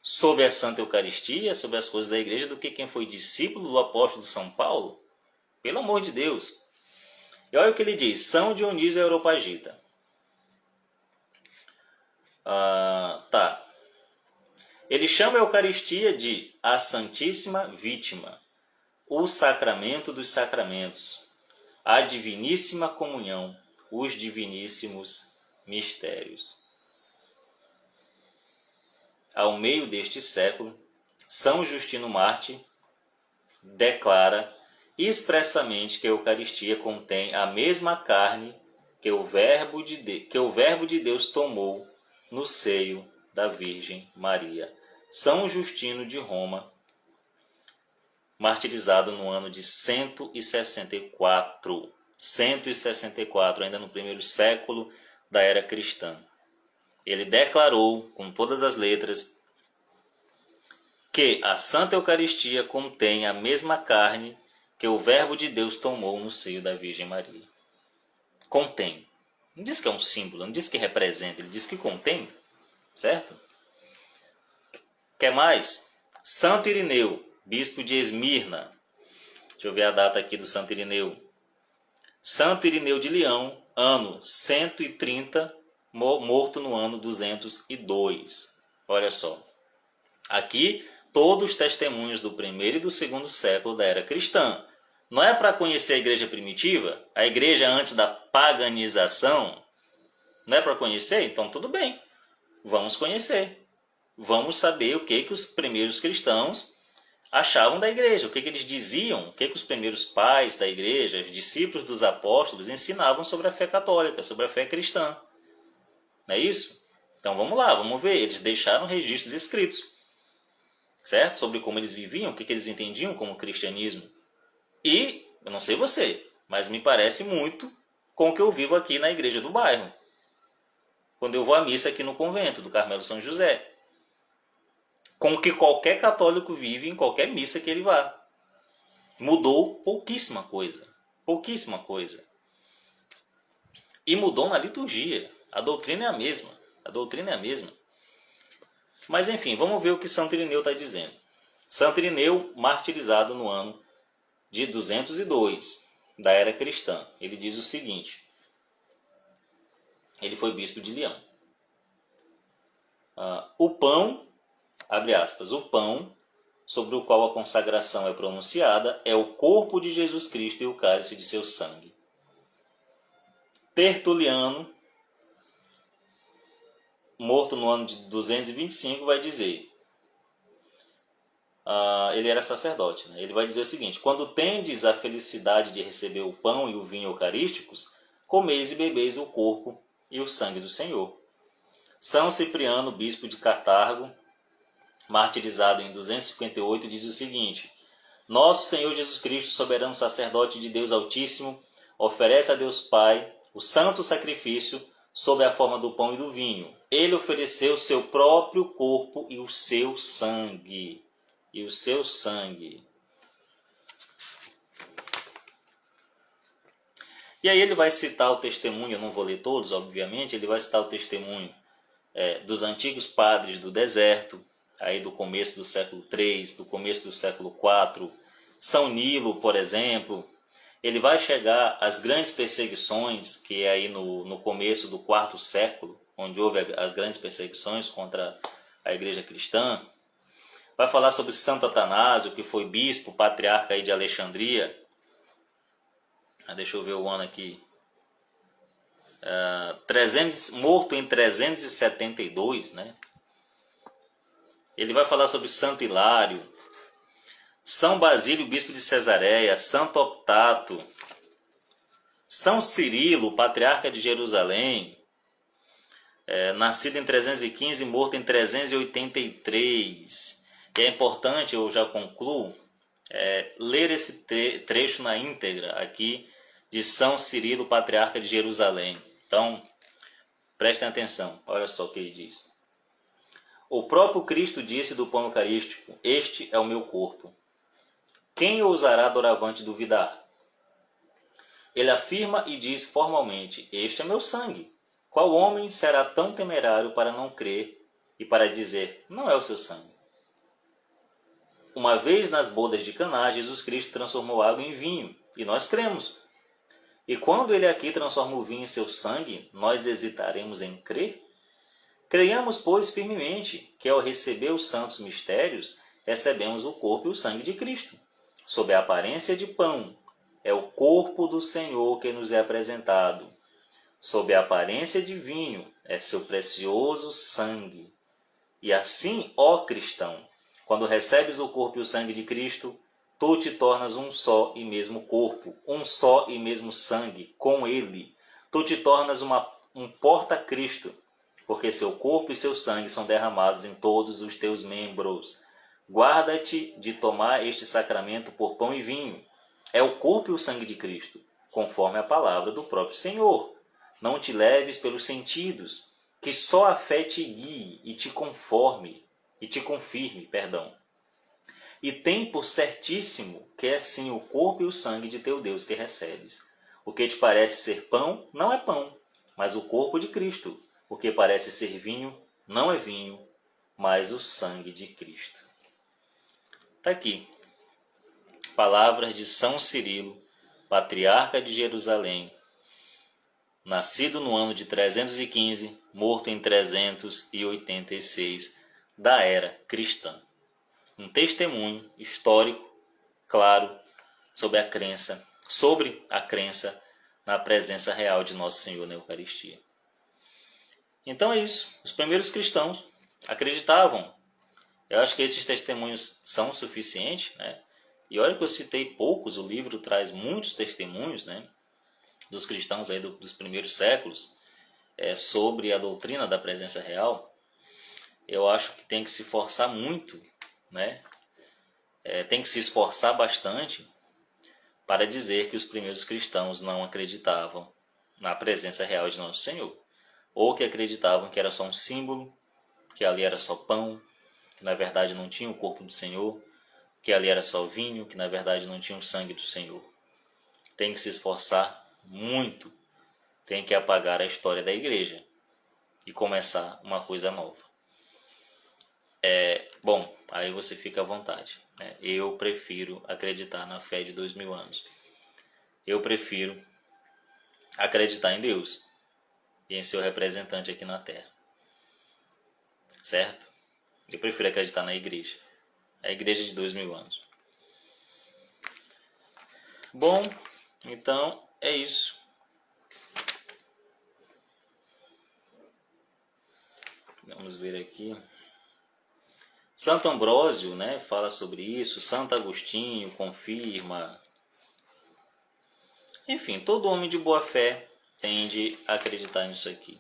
sobre a Santa Eucaristia, sobre as coisas da igreja, do que quem foi discípulo do apóstolo de São Paulo? Pelo amor de Deus. E olha o que ele diz. São Dionísio Areopagita. Ele chama a Eucaristia de a Santíssima Vítima, o sacramento dos sacramentos, a diviníssima comunhão, os diviníssimos mistérios. Ao meio deste século, São Justino Mártir declara expressamente que a Eucaristia contém a mesma carne que o Verbo de Deus tomou no seio da Virgem Maria. São Justino de Roma, martirizado no ano de 164. 164, ainda no primeiro século da era cristã. Ele declarou, com todas as letras, que a Santa Eucaristia contém a mesma carne que o Verbo de Deus tomou no seio da Virgem Maria. Contém. Não diz que é um símbolo, não diz que representa, ele diz que contém, certo? Quer mais? Santo Irineu, bispo de Esmirna. Deixa eu ver a data aqui do Santo Irineu. Santo Irineu de Leão, ano 130, morto no ano 202. Olha só. Aqui, todos os testemunhos do primeiro e do segundo século da era cristã. Não é para conhecer a igreja primitiva? A igreja antes da paganização? Não é para conhecer? Então tudo bem. Vamos conhecer. Vamos saber o que os primeiros cristãos achavam da igreja, o que eles diziam, o que os primeiros pais da igreja, os discípulos dos apóstolos, ensinavam sobre a fé católica, sobre a fé cristã. Não é isso? Então vamos lá, vamos ver. Eles deixaram registros escritos, certo? Sobre como eles viviam, o que eles entendiam como cristianismo. E, eu não sei você, mas me parece muito com o que eu vivo aqui na igreja do bairro. Quando eu vou à missa aqui no convento do Carmelo São José. Com o que qualquer católico vive em qualquer missa que ele vá. Mudou pouquíssima coisa. Pouquíssima coisa. E mudou na liturgia. A doutrina é a mesma. A doutrina é a mesma. Mas enfim, vamos ver o que Santo Irineu está dizendo. Santo Irineu, martirizado no ano de 202 da era cristã. Ele diz o seguinte. Ele foi bispo de Leão. O pão, abre aspas, o pão sobre o qual a consagração é pronunciada é o corpo de Jesus Cristo e o cálice de seu sangue. Tertuliano, morto no ano de 225, vai dizer, ele era sacerdote, né? Ele vai dizer o seguinte: quando tendes a felicidade de receber o pão e o vinho eucarísticos, comeis e bebeis o corpo e o sangue do Senhor. São Cipriano, bispo de Cartago, martirizado em 258, diz o seguinte: nosso Senhor Jesus Cristo, soberano sacerdote de Deus Altíssimo, oferece a Deus Pai o santo sacrifício sob a forma do pão e do vinho. Ele ofereceu o seu próprio corpo e o seu sangue. E o seu sangue. E aí ele vai citar o testemunho, eu não vou ler todos, obviamente, ele vai citar o testemunho dos antigos padres do deserto, aí do começo do século III, do começo do século IV, São Nilo, por exemplo. Ele vai chegar às grandes perseguições, que é aí no começo do IV século, onde houve as grandes perseguições contra a igreja cristã. Vai falar sobre Santo Atanásio, que foi bispo, patriarca aí de Alexandria. Deixa eu ver o ano aqui. Morto em 372, né? Ele vai falar sobre Santo Hilário, São Basílio, bispo de Cesareia, Santo Optato, São Cirilo, patriarca de Jerusalém, nascido em 315, morto em 383. E é importante, eu já concluo, ler esse trecho na íntegra aqui de São Cirilo, patriarca de Jerusalém. Então, prestem atenção, olha só o que ele diz. O próprio Cristo disse do pão eucarístico: este é o meu corpo. Quem ousará doravante duvidar? Ele afirma e diz formalmente: este é meu sangue. Qual homem será tão temerário para não crer e para dizer: não é o seu sangue? Uma vez nas bodas de Caná, Jesus Cristo transformou água em vinho, e nós cremos. E quando ele aqui transforma o vinho em seu sangue, nós hesitaremos em crer? Creiamos, pois, firmemente que ao receber os santos mistérios, recebemos o corpo e o sangue de Cristo, sob a aparência de pão. É o corpo do Senhor que nos é apresentado. Sob a aparência de vinho, é seu precioso sangue. E assim, ó cristão, quando recebes o corpo e o sangue de Cristo, tu te tornas um só e mesmo corpo, um só e mesmo sangue com Ele. Tu te tornas um porta-Cristo, porque seu corpo e seu sangue são derramados em todos os teus membros. Guarda-te de tomar este sacramento por pão e vinho. É o corpo e o sangue de Cristo, conforme a palavra do próprio Senhor. Não te leves pelos sentidos, que só a fé te guie e te confirme. E tem por certíssimo que é sim o corpo e o sangue de teu Deus que recebes. O que te parece ser pão, não é pão, mas o corpo de Cristo. O que parece ser vinho, não é vinho, mas o sangue de Cristo. Está aqui. Palavras de São Cirilo, patriarca de Jerusalém, nascido no ano de 315, morto em 386 da era cristã. Um testemunho histórico, claro, sobre a crença na presença real de Nosso Senhor na Eucaristia. Então é isso. Os primeiros cristãos acreditavam. Eu acho que esses testemunhos são suficientes, né? E olha que eu citei poucos, o livro traz muitos testemunhos, né, dos cristãos aí dos primeiros séculos sobre a doutrina da presença real. Eu acho que tem que se forçar muito, né? Tem que se esforçar bastante para dizer que os primeiros cristãos não acreditavam na presença real de Nosso Senhor, ou que acreditavam que era só um símbolo, que ali era só pão, que na verdade não tinha o corpo do Senhor, que ali era só vinho, que na verdade não tinha o sangue do Senhor. Tem que se esforçar muito, tem que apagar a história da igreja e começar uma coisa nova. Bom, aí você fica à vontade, né? Eu prefiro acreditar na fé de 2000 anos. Eu prefiro acreditar em Deus e em seu representante aqui na Terra. Certo? Eu prefiro acreditar na igreja. A igreja de 2000 anos. Bom, então é isso. Vamos ver aqui. Santo Ambrósio, né, fala sobre isso. Santo Agostinho confirma. Enfim, todo homem de boa fé tende a acreditar nisso aqui.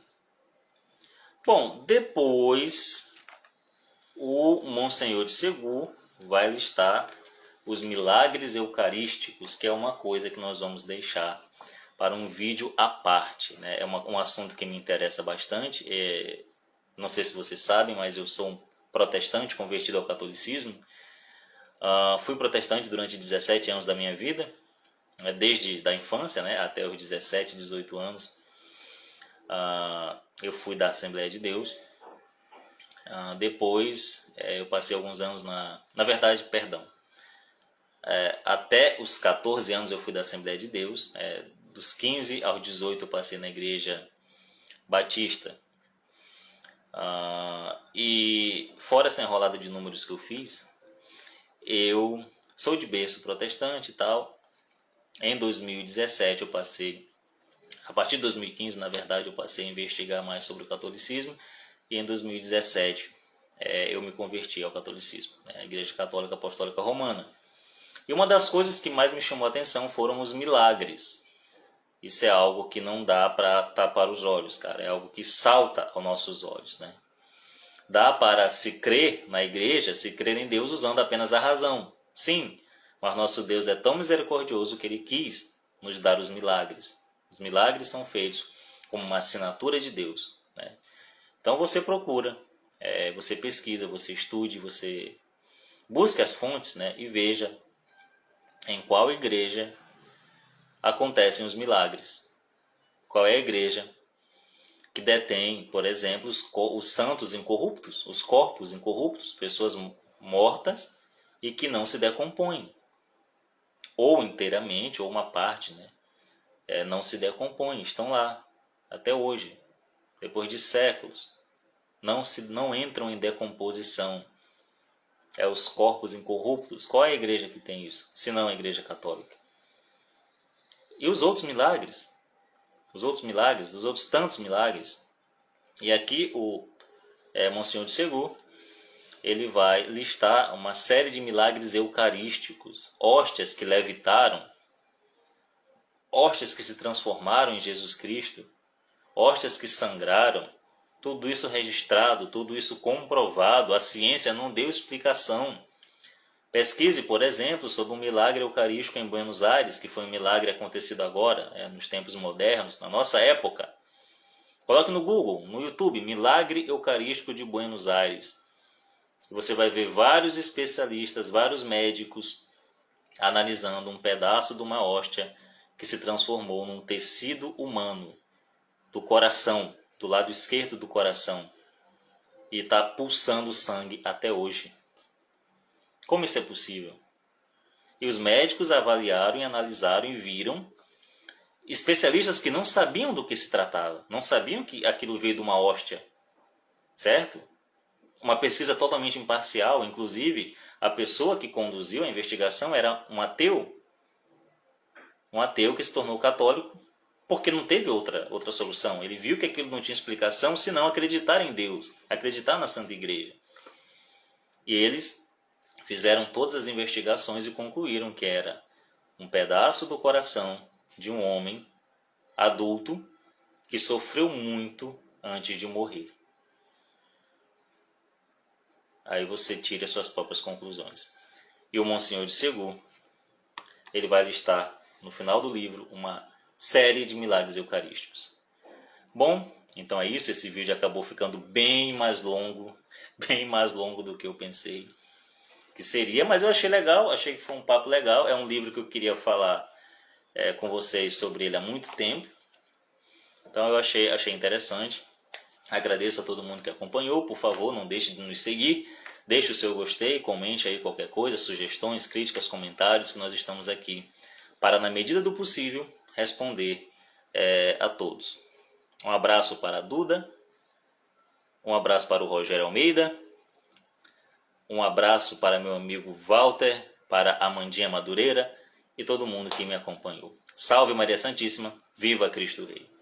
Bom, depois o Monsenhor de Segur vai listar os milagres eucarísticos, que é uma coisa que nós vamos deixar para um vídeo à parte, né? É um assunto que me interessa bastante. Não sei se vocês sabem, mas eu sou um protestante convertido ao catolicismo. Fui protestante durante 17 anos da minha vida, desde da infância, né, até os 17, 18 anos. Eu fui da Assembleia de Deus. Depois eu passei alguns anos até os 14 anos eu fui da Assembleia de Deus. Dos 15 aos 18 eu passei na Igreja Batista. E fora essa enrolada de números que eu fiz, eu sou de berço protestante e tal. Em 2017 eu passei, a partir de 2015 na verdade, eu passei a investigar mais sobre o catolicismo. E em 2017 eu me converti ao catolicismo, a Igreja Católica Apostólica Romana. E uma das coisas que mais me chamou a atenção foram os milagres. Isso é algo que não dá para tapar os olhos, cara. É algo que salta aos nossos olhos, né? Dá para se crer na igreja, se crer em Deus usando apenas a razão. Sim, mas nosso Deus é tão misericordioso que Ele quis nos dar os milagres. Os milagres são feitos como uma assinatura de Deus, né? Então você procura, você pesquisa, você estude, você busque as fontes, né? E veja em qual igreja acontecem os milagres. Qual é a igreja que detém, por exemplo, os santos incorruptos, os corpos incorruptos, pessoas mortas e que não se decompõem, ou inteiramente, ou uma parte, né? Não se decompõem, estão lá até hoje, depois de séculos, não entram em decomposição. Os corpos incorruptos. Qual é a igreja que tem isso, se não a Igreja Católica? E os outros milagres? Os outros tantos milagres. E aqui o Monsenhor de Segur, ele vai listar uma série de milagres eucarísticos, hóstias que levitaram, hóstias que se transformaram em Jesus Cristo, hóstias que sangraram, tudo isso registrado, tudo isso comprovado. A ciência não deu explicação. Pesquise, por exemplo, sobre um milagre eucarístico em Buenos Aires, que foi um milagre acontecido agora, nos tempos modernos, na nossa época. Coloque no Google, no YouTube, Milagre Eucarístico de Buenos Aires. Você vai ver vários especialistas, vários médicos, analisando um pedaço de uma hóstia que se transformou num tecido humano, do coração, do lado esquerdo do coração, e está pulsando sangue até hoje. Como isso é possível? E os médicos avaliaram e analisaram e viram, especialistas que não sabiam do que se tratava, não sabiam que aquilo veio de uma hóstia, certo? Uma pesquisa totalmente imparcial, inclusive a pessoa que conduziu a investigação era um ateu que se tornou católico porque não teve outra solução. Ele viu que aquilo não tinha explicação senão acreditar em Deus, acreditar na Santa Igreja. E eles fizeram todas as investigações e concluíram que era um pedaço do coração de um homem adulto que sofreu muito antes de morrer. Aí você tira suas próprias conclusões. E o Monsenhor de Segur, ele vai listar no final do livro uma série de milagres eucarísticos. Bom, então é isso. Esse vídeo acabou ficando bem mais longo do que eu pensei. que seria, mas eu achei legal, achei que foi um papo legal. É um livro que eu queria falar com vocês sobre ele há muito tempo. Então eu achei interessante. Agradeço a todo mundo que acompanhou. Por favor, não deixe de nos seguir. Deixe o seu gostei, comente aí qualquer coisa, sugestões, críticas, comentários, que nós estamos aqui para, na medida do possível, responder a todos. Um abraço para a Duda, um abraço para o Rogério Almeida, um abraço para meu amigo Walter, para a Amandinha Madureira e todo mundo que me acompanhou. Salve Maria Santíssima, viva Cristo Rei!